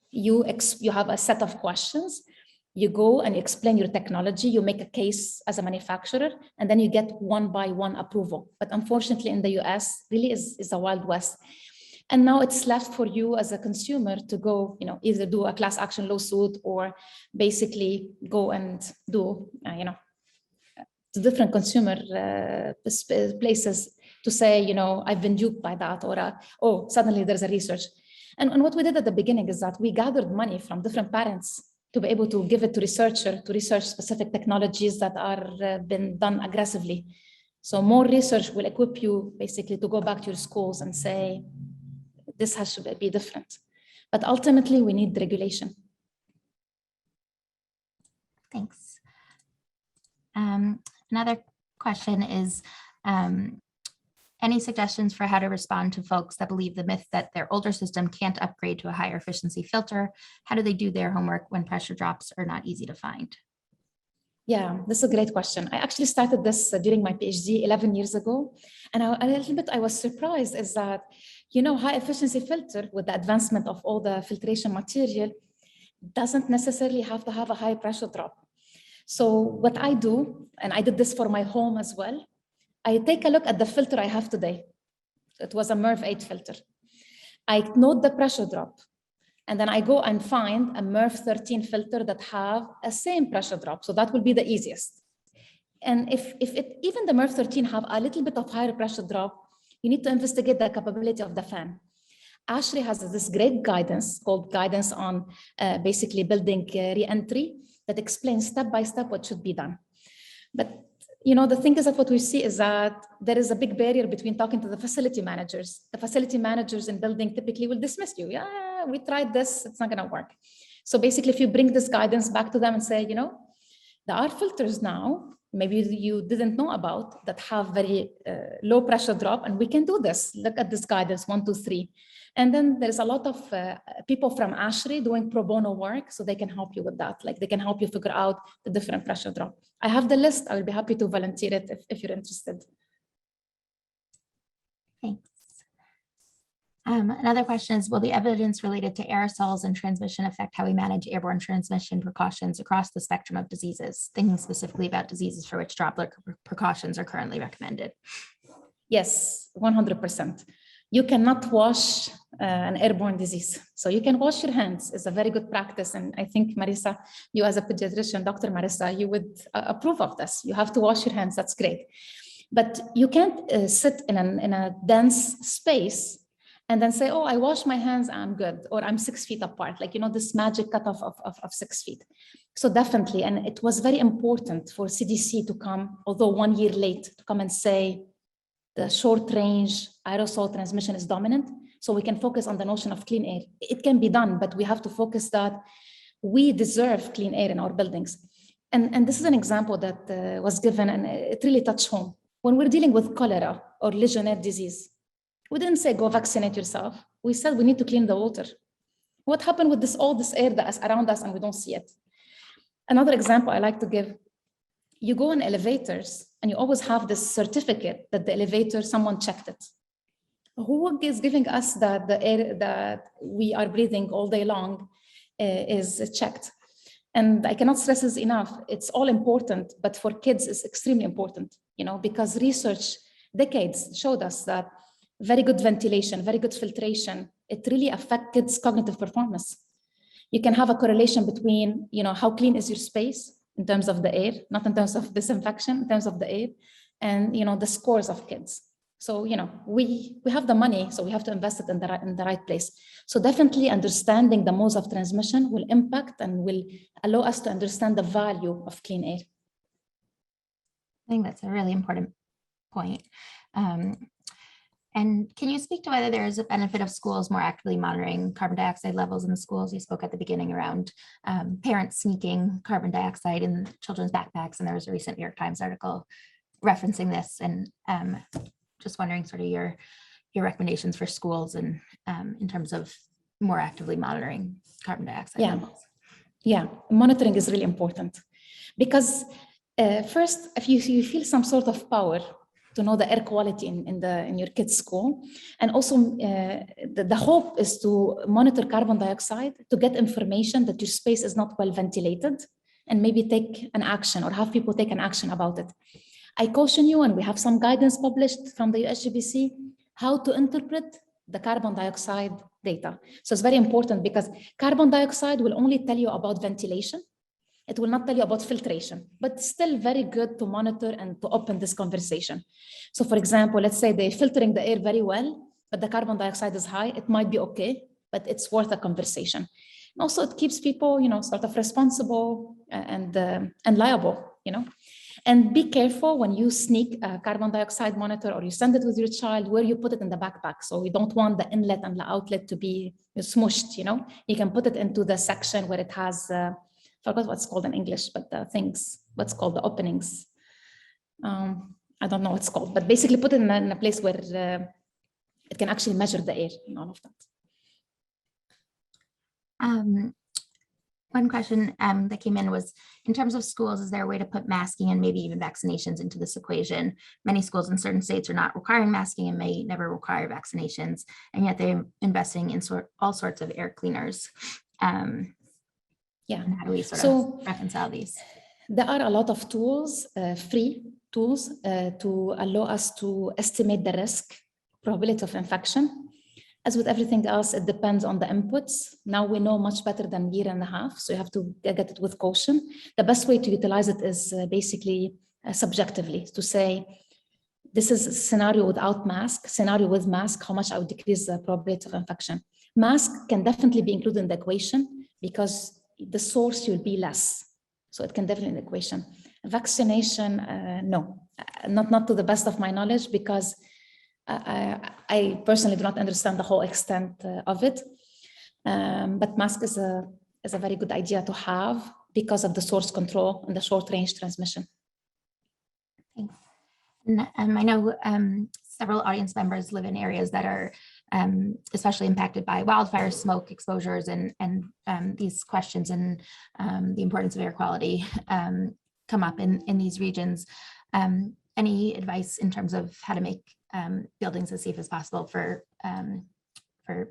You have a set of questions. You go and you explain your technology, you make a case as a manufacturer, and then you get one by one approval. But unfortunately in the US, really is a Wild West. And now it's left for you as a consumer to go, either do a class action lawsuit or basically go and do, to different consumer places to say, I've been duped by that, or oh, suddenly there's a research. And what we did at the beginning is that we gathered money from different parents to be able to give it to researchers to research specific technologies that are been done aggressively. So more research will equip you basically to go back to your schools and say, this has to be different. But ultimately, we need regulation. Thanks. Another question is, any suggestions for how to respond to folks that believe the myth that their older system can't upgrade to a higher efficiency filter? How do they do their homework when pressure drops are not easy to find? Yeah, this is a great question. I actually started this during my PhD 11 years ago. And I was surprised is that, high efficiency filter with the advancement of all the filtration material doesn't necessarily have to have a high pressure drop. So what I do, and I did this for my home as well, I take a look at the filter I have today. It was a MERV 8 filter. I note the pressure drop, and then I go and find a MERV 13 filter that have a same pressure drop. So that will be the easiest. And if even the MERV 13 have a little bit of higher pressure drop, you need to investigate the capability of the fan. ASHRAE has this great guidance called Guidance on basically building re-entry that explains step by step what should be done. But the thing is that what we see is that there is a big barrier between talking to the facility managers. The facility managers in building typically will dismiss you. Yeah, we tried this, it's not gonna work. So basically, if you bring this guidance back to them and say, there are filters now, maybe you didn't know about, that have very low pressure drop, and we can do this. Look at this guidance, 1, 2, 3. And then there's a lot of people from ASHRAE doing pro bono work, so they can help you with that. Like they can help you figure out the different pressure drop. I have the list. I will be happy to volunteer it if you're interested. Thanks. Another question is, will the evidence related to aerosols and transmission affect how we manage airborne transmission precautions across the spectrum of diseases, thinking specifically about diseases for which droplet precautions are currently recommended? Yes, 100%. You cannot wash an airborne disease. So you can wash your hands. It's a very good practice. And I think, Marissa, you as a pediatrician, Dr. Marissa, you would approve of this. You have to wash your hands. That's great. But you can't sit in a dense space and then say, oh, I wash my hands, I'm good, or I'm 6 feet apart, like, this magic cutoff of 6 feet. So definitely, and it was very important for CDC to come, although 1 year late, to come and say the short range aerosol transmission is dominant, so we can focus on the notion of clean air. It can be done, but we have to focus that we deserve clean air in our buildings. And this is an example that was given, and it really touched home. When we're dealing with cholera or Legionnaire disease, we didn't say go vaccinate yourself. We said we need to clean the water. What happened with all this air that is around us and we don't see it? Another example I like to give, you go in elevators and you always have this certificate that the elevator, someone checked it. Who is giving us that the air that we are breathing all day long is checked? And I cannot stress this enough. It's all important, but for kids it's extremely important, because research decades showed us that very good ventilation, very good filtration, it really affects kids' cognitive performance. You can have a correlation between, how clean is your space in terms of the air, not in terms of disinfection, in terms of the air, and, the scores of kids. So, we have the money, so we have to invest it in the right place. So definitely understanding the modes of transmission will impact and will allow us to understand the value of clean air. I think that's a really important point. And can you speak to whether there is a benefit of schools more actively monitoring carbon dioxide levels in the schools? You spoke at the beginning around parents sneaking carbon dioxide in children's backpacks, and there was a recent New York Times article referencing this. And just wondering sort of your recommendations for schools and in terms of more actively monitoring carbon dioxide levels. Yeah, monitoring is really important because first, if you feel some sort of power to know the air quality in your kids' school. And also the hope is to monitor carbon dioxide to get information that your space is not well ventilated and maybe take an action or have people take an action about it. I caution you, and we have some guidance published from the USGBC, how to interpret the carbon dioxide data. So it's very important because carbon dioxide will only tell you about ventilation. It will not tell you about filtration, but still very good to monitor and to open this conversation. So for example, let's say they're filtering the air very well, but the carbon dioxide is high. It might be okay, but it's worth a conversation. And also it keeps people, sort of responsible and liable, And be careful when you sneak a carbon dioxide monitor or you send it with your child, where you put it in the backpack. So we don't want the inlet and the outlet to be smushed, You can put it into the section where it has, I forgot what's called in English, but what's called the openings. I don't know what's called, but basically put it in a place where it can actually measure the air and all of that. One question that came in was, in terms of schools, is there a way to put masking and maybe even vaccinations into this equation? Many schools in certain states are not requiring masking and may never require vaccinations, and yet they're investing in all sorts of air cleaners. Yeah. And how do we sort of reconcile these? There are a lot of tools free tools to allow us to estimate the risk, probability of infection. As with everything else, it depends on the inputs. Now we know much better than a year and a half, so you have to get it with caution. The best way to utilize it is basically subjectively, to say, this is a scenario without mask, scenario with mask, how much I would decrease the probability of infection. Mask can definitely be included in the equation because the source will be less. So it can definitely in the equation. Vaccination, no, not to the best of my knowledge, because I personally do not understand the whole extent of it. But mask is a very good idea to have because of the source control and the short range transmission. Thanks. And I know several audience members live in areas that are especially impacted by wildfire smoke exposures, and these questions and the importance of air quality come up in these regions. Any advice in terms of how to make buildings as safe as possible for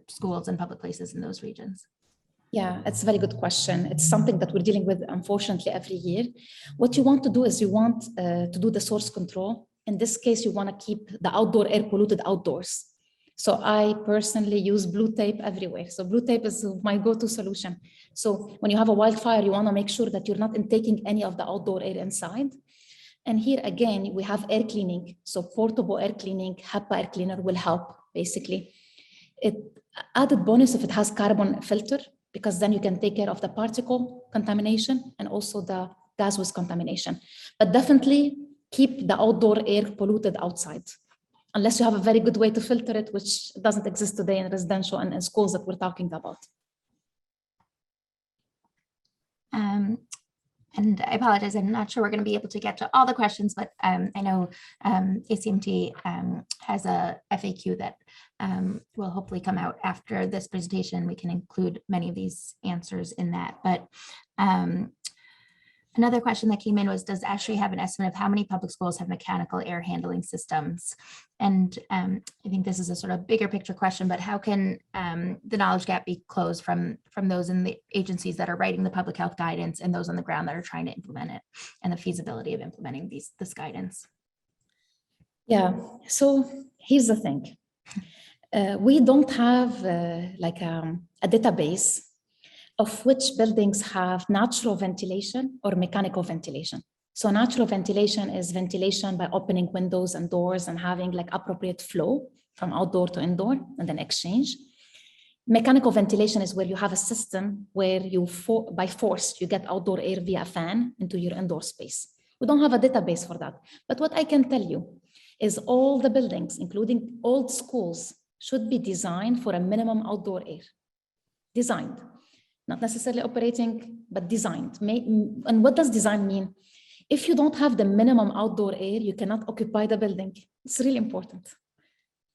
schools and public places in those regions? Yeah, it's a very good question. It's something that we're dealing with, unfortunately, every year. What you want to do is you want to do the source control. In this case, you want to keep the outdoor air polluted outdoors. So I personally use blue tape everywhere. So blue tape is my go-to solution. So when you have a wildfire, you want to make sure that you're not intaking any of the outdoor air inside. And here again, we have air cleaning. So portable air cleaning, HEPA air cleaner will help, basically. It added bonus if it has carbon filter, because then you can take care of the particle contamination and also the gaseous contamination. But definitely keep the outdoor air polluted outside, unless you have a very good way to filter it, which doesn't exist today in residential and in schools that we're talking about. And I apologize, I'm not sure we're going to be able to get to all the questions, but I know ACMT has a FAQ that will hopefully come out after this presentation. We can include many of these answers in that. But another question that came in was, does ASHRAE have an estimate of how many public schools have mechanical air handling systems? And I think this is a sort of bigger picture question, but how can the knowledge gap be closed from those in the agencies that are writing the public health guidance and those on the ground that are trying to implement it, and the feasibility of implementing this guidance? Yeah, so here's the thing. We don't have like a database of which buildings have natural ventilation or mechanical ventilation. So natural ventilation is ventilation by opening windows and doors and having like appropriate flow from outdoor to indoor and then exchange. Mechanical ventilation is where you have a system where you, by force, you get outdoor air via a fan into your indoor space. We don't have a database for that. But what I can tell you is all the buildings, including old schools, should be designed for a minimum outdoor air. Designed. Not necessarily operating, but designed. And what does design mean? If you don't have the minimum outdoor air, you cannot occupy the building. It's really important.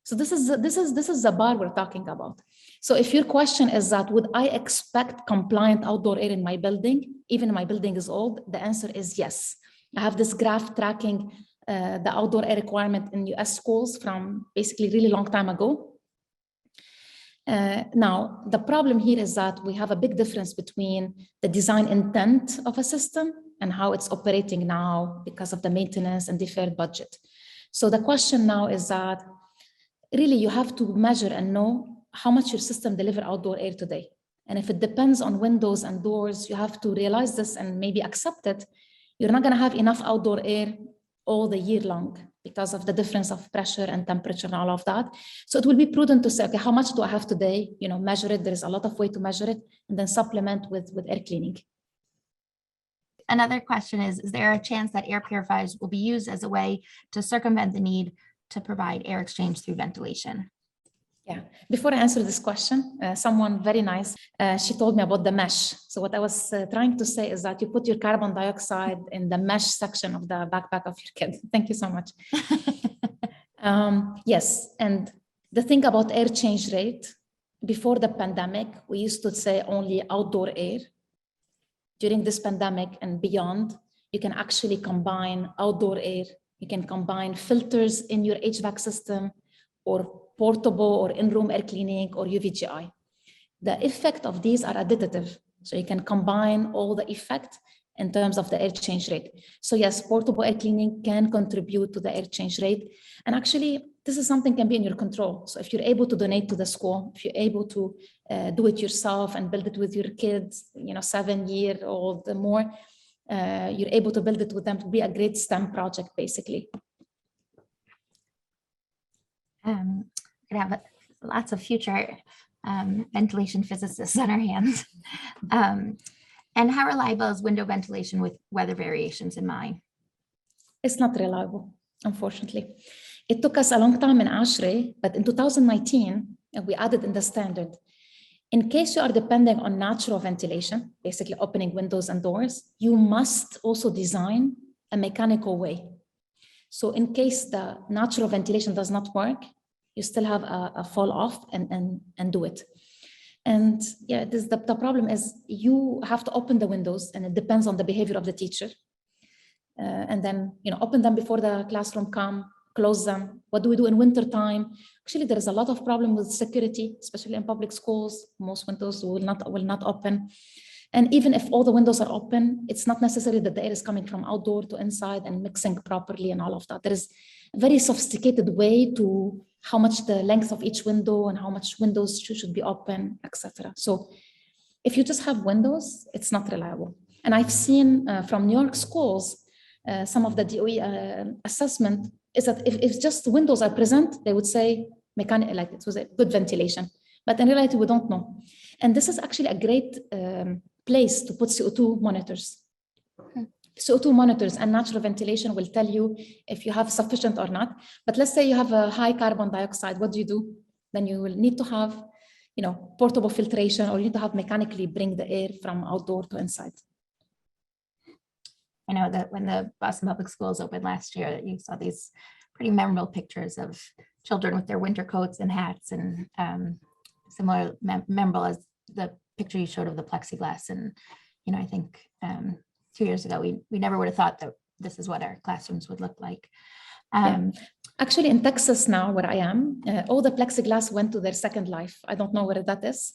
So this is the bar we're talking about. So if your question is that, would I expect compliant outdoor air in my building, even if my building is old? The answer is yes. I have this graph tracking the outdoor air requirement in US schools from basically really long time ago. Now, the problem here is that we have a big difference between the design intent of a system and how it's operating now because of the maintenance and deferred budget. So the question now is that really you have to measure and know how much your system delivers outdoor air today. And if it depends on windows and doors, you have to realize this and maybe accept it. You're not going to have enough outdoor air all the year long because of the difference of pressure and temperature and all of that. So it will be prudent to say, okay, how much do I have today? You know, measure it. There's a lot of way to measure it, and then supplement with air cleaning. Another question is there a chance that air purifiers will be used as a way to circumvent the need to provide air exchange through ventilation? Yeah, before I answer this question, someone very nice, she told me about the mesh. So what I was trying to say is that you put your carbon dioxide in the mesh section of the backpack of your kid. Thank you so much. Yes, and the thing about air change rate, before the pandemic, we used to say only outdoor air. During this pandemic and beyond, you can actually combine outdoor air. You can combine filters in your HVAC system, or portable or in-room air cleaning, or UVGI. The effect of these are additive. So you can combine all the effect in terms of the air change rate. So yes, portable air cleaning can contribute to the air change rate. And actually, this is something can be in your control. So if you're able to donate to the school, if you're able to do it yourself and build it with your kids, 7-year-old and more, you're able to build it with them to be a great STEM project, basically. We have lots of future ventilation physicists on our hands. And how reliable is window ventilation with weather variations in mind? It's not reliable, unfortunately. It took us a long time in ASHRAE, but in 2019, we added in the standard, in case you are depending on natural ventilation, basically opening windows and doors, you must also design a mechanical way. So in case the natural ventilation does not work, you still have a fall off and do it. And yeah, the problem is you have to open the windows, and it depends on the behavior of the teacher. And then, open them before the classroom come, close them. What do we do in winter time? Actually, there is a lot of problem with security, especially in public schools. Most windows will not open. And even if all the windows are open, it's not necessary that the air is coming from outdoor to inside and mixing properly and all of that. There is a very sophisticated way to how much the length of each window and how much windows should be open, etc. So if you just have windows, it's not reliable. And I've seen from New York schools, some of the DOE assessment is that if just windows are present, they would say like it was a good ventilation. But in reality, we don't know. And this is actually a great place to put CO2 monitors. CO2 monitors and natural ventilation will tell you if you have sufficient or not. But let's say you have a high carbon dioxide, what do? Then you will need to have, portable filtration, or you need to have mechanically bring the air from outdoor to inside. I know that when the Boston Public Schools opened last year, you saw these pretty memorable pictures of children with their winter coats and hats, and similar memorable as the picture you showed of the plexiglass. And, I think 2 years ago, we never would have thought that this is what our classrooms would look like. Actually, in Texas now, where I am, all the plexiglass went to their second life. I don't know where that is,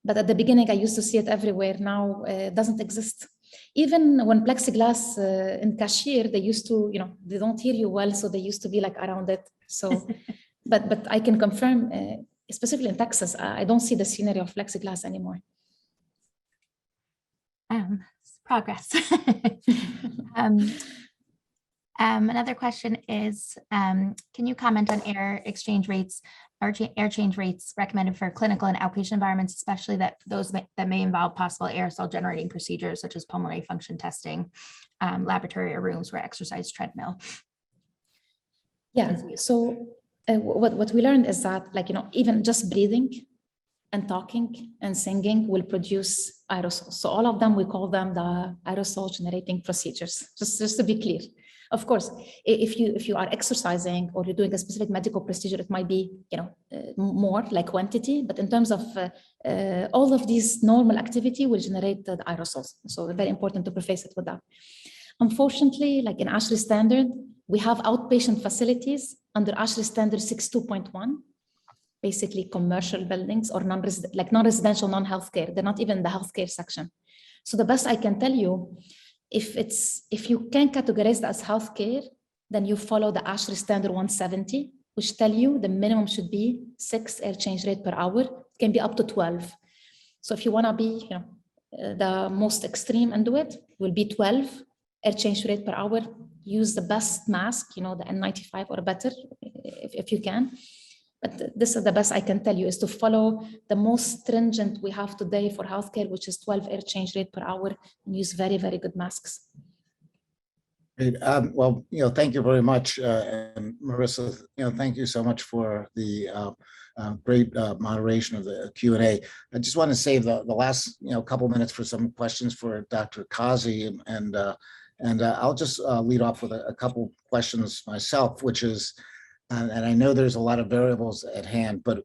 but at the beginning, I used to see it everywhere. Now it doesn't exist. Even when plexiglass in cashier, they used to, they don't hear you well, so they used to be like around it. So, but I can confirm, specifically in Texas, I don't see the scenery of plexiglass anymore. Progress. Another question is, can you comment on air exchange rates or air change rates recommended for clinical and outpatient environments, especially those that may involve possible aerosol generating procedures such as pulmonary function testing, laboratory or rooms where exercise treadmill? Yeah, so what we learned is that, even just breathing and talking and singing will produce aerosols. So all of them, we call them the aerosol generating procedures, just to be clear. Of course, if you are exercising or you're doing a specific medical procedure, it might be, more like quantity, but in terms of all of these normal activity will generate the aerosols. So very important to preface it with that. Unfortunately, like in ASHRAE Standard, we have outpatient facilities under ASHRAE Standard 6.2.1, basically commercial buildings or non-residential, non-healthcare. They're not even in the healthcare section. So the best I can tell you, if you can categorize that as healthcare, then you follow the ASHRAE Standard 170, which tell you the minimum should be 6 air change rate per hour. It can be up to 12. So if you want to be, the most extreme and do it, will be 12 air change rate per hour. Use the best mask, the N95 or better, if you can. But this is the best I can tell you, is to follow the most stringent we have today for healthcare, which is 12 air change rate per hour, and use very, very good masks. Great. Well, thank you very much. And Marissa, thank you so much for the great moderation of the Q&A. I just want to save the last, couple minutes for some questions for Dr. Kazi, and I'll just lead off with a couple questions myself, which is, and I know there's a lot of variables at hand, but,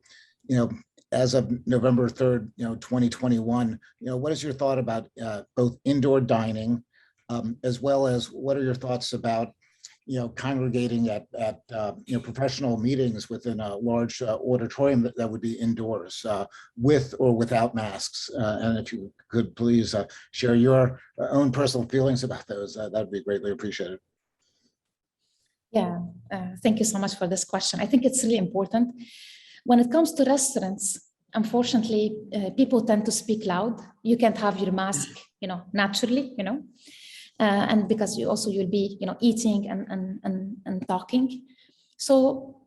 as of November 3rd, 2021, what is your thought about both indoor dining, as well as what are your thoughts about, congregating at professional meetings within a large auditorium that would be indoors with or without masks. And if you could please share your own personal feelings about those, that would be greatly appreciated. Yeah, thank you so much for this question. I think it's really important. When it comes to restaurants, unfortunately, people tend to speak loud. You can't have your mask, naturally, and because you'll be, eating and talking. So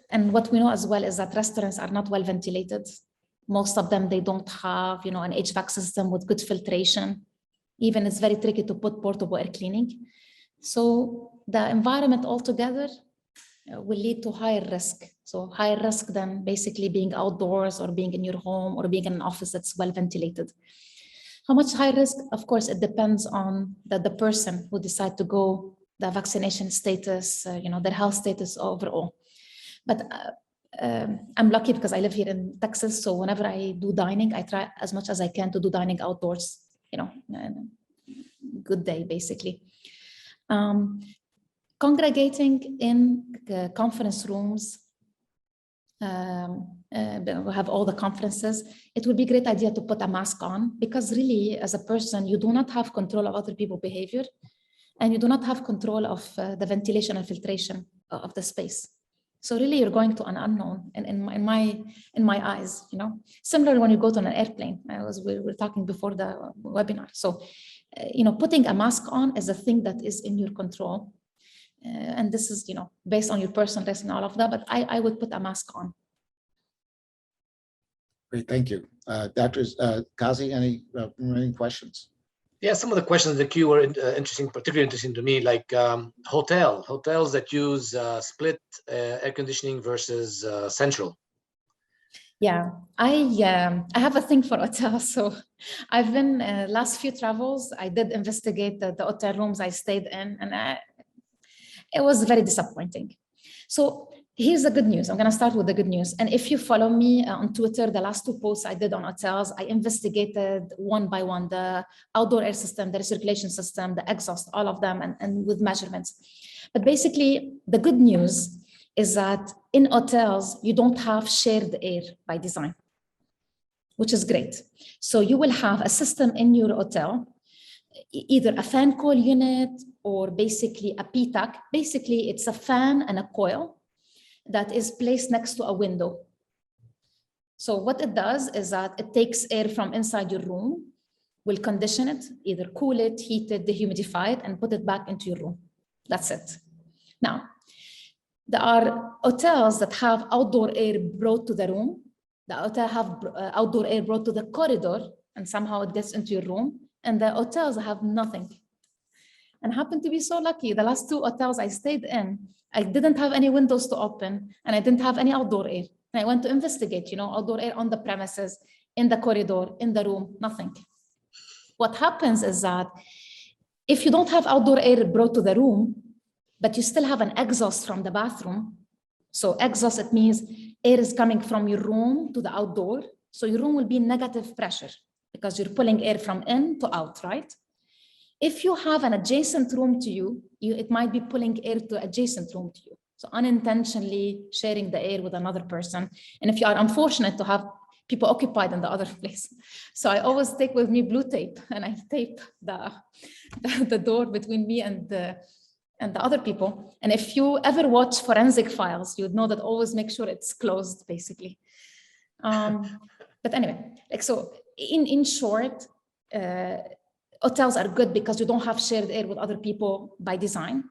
and what we know as well is that restaurants are not well ventilated. Most of them, they don't have, an HVAC system with good filtration. Even it's very tricky to put portable air cleaning. So the environment altogether will lead to higher risk. So higher risk than basically being outdoors or being in your home or being in an office that's well ventilated. How much high risk? Of course, it depends on the person who decide to go, the vaccination status, their health status overall. But I'm lucky because I live here in Texas. So whenever I do dining, I try as much as I can to do dining outdoors, good day, basically. Congregating in conference rooms, we have all the conferences, it would be a great idea to put a mask on, because really as a person, you do not have control of other people's behavior, and you do not have control of the ventilation and filtration of the space. So really you're going to an unknown in my eyes, Similar when you go to an airplane, we were talking before the webinar. So, putting a mask on is a thing that is in your control. And this is, based on your personal risk and all of that, but I would put a mask on. Great, thank you. Dr. Kazi, any remaining questions? Yeah, some of the questions in the queue were interesting, particularly interesting to me, like hotels that use split air conditioning versus central. Yeah, I have a thing for hotels. So I've been last few travels, I did investigate the hotel rooms I stayed in, and it was very disappointing. So here's the good news. I'm going to start with the good news. And if you follow me on Twitter, the last 2 posts I did on hotels, I investigated one by one, the outdoor air system, the recirculation system, the exhaust, all of them, and with measurements. But basically, the good news is that in hotels, you don't have shared air by design, which is great. So you will have a system in your hotel, either a fan coil unit or basically a PTAC. Basically, it's a fan and a coil that is placed next to a window. So what it does is that it takes air from inside your room, will condition it, either cool it, heat it, dehumidify it, and put it back into your room. That's it. Now, there are hotels that have outdoor air brought to the room. The hotel have outdoor air brought to the corridor, and somehow it gets into your room. And the hotels have nothing. And I happened to be so lucky. The last 2 hotels I stayed in, I didn't have any windows to open, and I didn't have any outdoor air. And I went to investigate, outdoor air on the premises, in the corridor, in the room, nothing. What happens is that if you don't have outdoor air brought to the room, but you still have an exhaust from the bathroom. So exhaust, it means air is coming from your room to the outdoor. So your room will be negative pressure because you're pulling air from in to out, right? If you have an adjacent room to you, it might be pulling air to adjacent room to you. So unintentionally sharing the air with another person. And if you are unfortunate to have people occupied in the other place. So I always take with me blue tape, and I tape the door between me and the other people. And if you ever watch Forensic Files, you would know that always make sure it's closed, basically. But anyway, so in short, hotels are good because you don't have shared air with other people by design,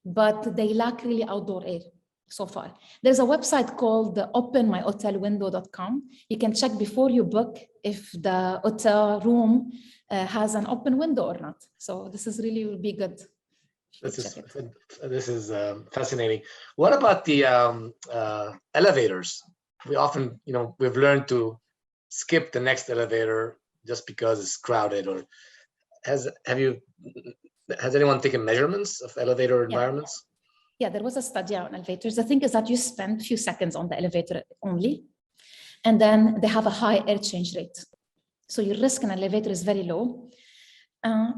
but they lack really outdoor air so far. There's a website called openmyhotelwindow.com. You can check before you book if the hotel room has an open window or not. So this is really will be good. This is fascinating. What about the elevators? We often, we've learned to skip the next elevator just because it's crowded. Or has anyone taken measurements of elevator environments? Yeah, there was a study on elevators. The thing is that you spend a few seconds on the elevator only, and then they have a high air change rate. So your risk in an elevator is very low.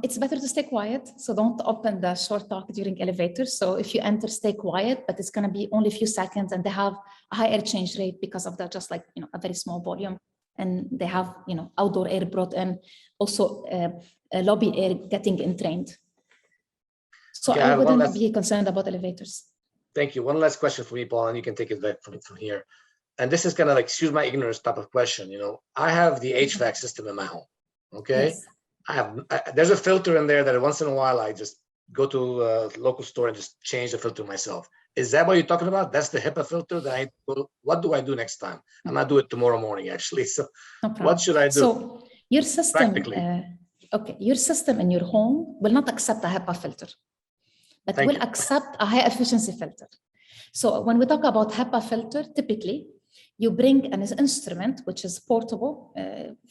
It's better to stay quiet. So don't open the short talk during elevators. So if you enter, stay quiet, but it's going to be only a few seconds, and they have a high air change rate because of that, just like, a very small volume. And they have, outdoor air brought in, also lobby air getting entrained. So I wouldn't be concerned about elevators. Thank you. One last question for me, Paul, and you can take it back from here. And this is kind of like, excuse my ignorance type of question. I have the HVAC system in my home. Okay. Yes. There's a filter in there that once in a while I just go to a local store and just change the filter myself. Is that what you're talking about? That's the HEPA filter that what do I do next time? I'm gonna do it tomorrow morning, actually. So what should I do? So your system, your system in your home will not accept a HEPA filter, but will accept a high efficiency filter. So when we talk about HEPA filter, typically you bring an instrument which is portable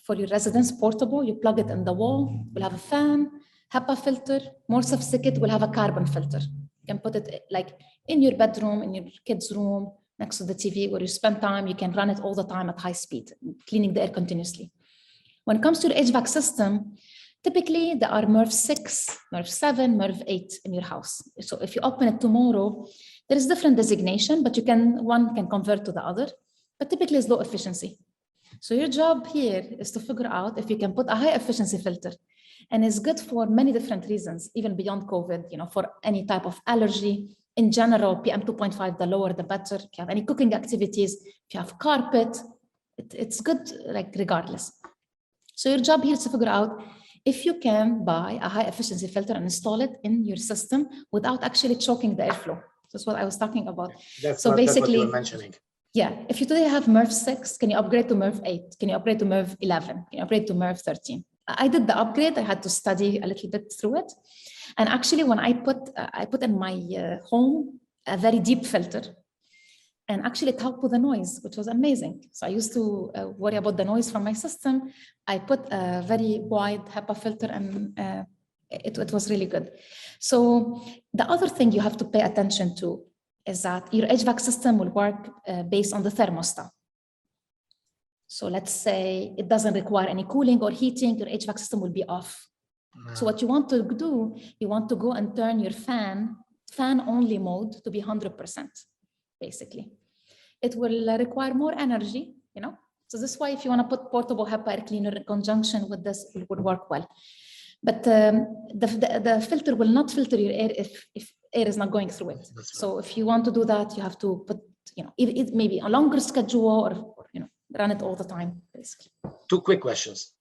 for your residence, portable. You plug it in the wall. We'll have a fan, HEPA filter. More sophisticated, we'll have a carbon filter. You can put it like in your bedroom, in your kids' room, next to the TV, where you spend time. You can run it all the time at high speed, cleaning the air continuously. When it comes to the HVAC system, typically there are MERV 6, MERV 7, MERV 8 in your house. So if you open it tomorrow, there is different designation, but one can convert to the other. But typically it's low efficiency. So your job here is to figure out if you can put a high efficiency filter, and it's good for many different reasons, even beyond COVID, for any type of allergy. In general, PM 2.5, the lower, the better. If you have any cooking activities, if you have carpet, it's good, like regardless. So your job here is to figure out if you can buy a high efficiency filter and install it in your system without actually choking the airflow. That's what I was talking about. That's what you were mentioning. Yeah, if you today have MERV 6, can you upgrade to MERV 8? Can you upgrade to MERV 11? Can you upgrade to MERV 13? I did the upgrade. I had to study a little bit through it. And actually, when I put in my home a very deep filter, and actually it helped with the noise, which was amazing. So I used to worry about the noise from my system. I put a very wide HEPA filter, and it was really good. So the other thing you have to pay attention to is that your HVAC system will work based on the thermostat. So let's say it doesn't require any cooling or heating, your HVAC system will be off. Wow. So what you want to do, you want to go and turn your fan only mode to be 100%, basically. It will require more energy, So this is why if you want to put portable HEPA air cleaner in conjunction with this, it would work well. But the filter will not filter your air if air is not going through it. Right. So if you want to do that, you have to put, it maybe a longer schedule or run it all the time, basically. Two quick questions.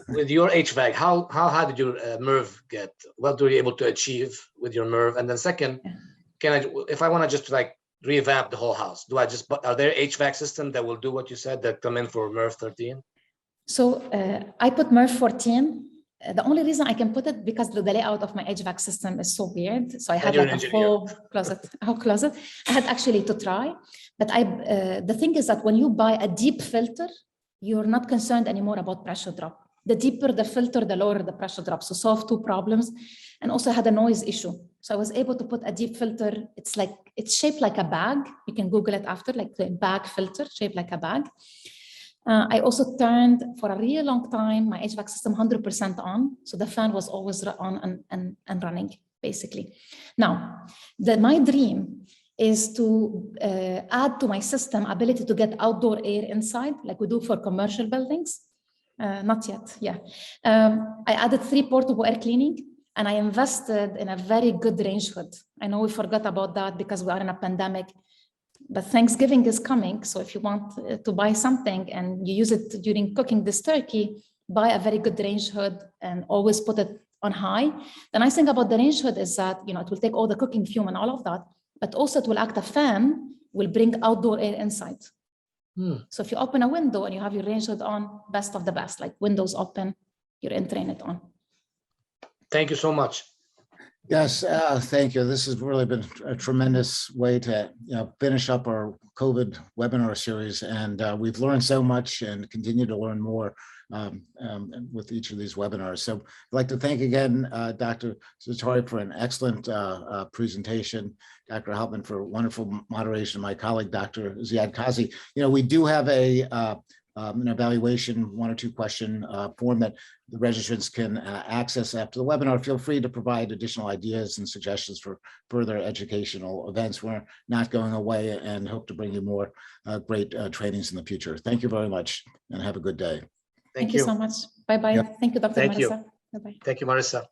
With your HVAC, how high did your MERV get? What were you able to achieve with your MERV? And then second, if I want to just like revamp the whole house, are there HVAC systems that will do what you said that come in for MERV 13? So I put MERV 14. The only reason I can put it because the layout of my HVAC system is so weird. So I had like a whole closet. I had actually to try, but the thing is that when you buy a deep filter, you're not concerned anymore about pressure drop. The deeper the filter, the lower the pressure drop. So solve two problems, and also had a noise issue. So I was able to put a deep filter. It's shaped like a bag. You can Google it after, like the bag filter shaped like a bag. I also turned for a really long time my HVAC system 100% on, so the fan was always on and running, basically. Now, my dream is to add to my system ability to get outdoor air inside, like we do for commercial buildings. Not yet, yeah. I added 3 portable air cleaning, and I invested in a very good range hood. I know we forgot about that because we are in a pandemic. But Thanksgiving is coming, so if you want to buy something and you use it during cooking this turkey, buy a very good range hood and always put it on high. The nice thing about the range hood is that it will take all the cooking fume and all of that, but also it will act a fan, will bring outdoor air inside. So if you open a window and you have your range hood on, best of the best, like windows open, you're entering it on. Thank you so much. Yes, thank you. This has really been a tremendous way to finish up our COVID webinar series, and we've learned so much and continue to learn more with each of these webinars. So I'd like to thank again Dr. Zaatari for an excellent presentation, Dr. Hauptman for wonderful moderation, my colleague, Dr. Ziad Kazi. We do have a an evaluation 1 or 2 question form that the registrants can access after the webinar. Feel free to provide additional ideas and suggestions for further educational events. We're not going away and hope to bring you more great trainings in the future. Thank you very much and have a good day. Thank you you so much. Bye-bye. Yep. Thank you, Dr. Thank you. Marissa. Bye-bye. Thank you, Marissa.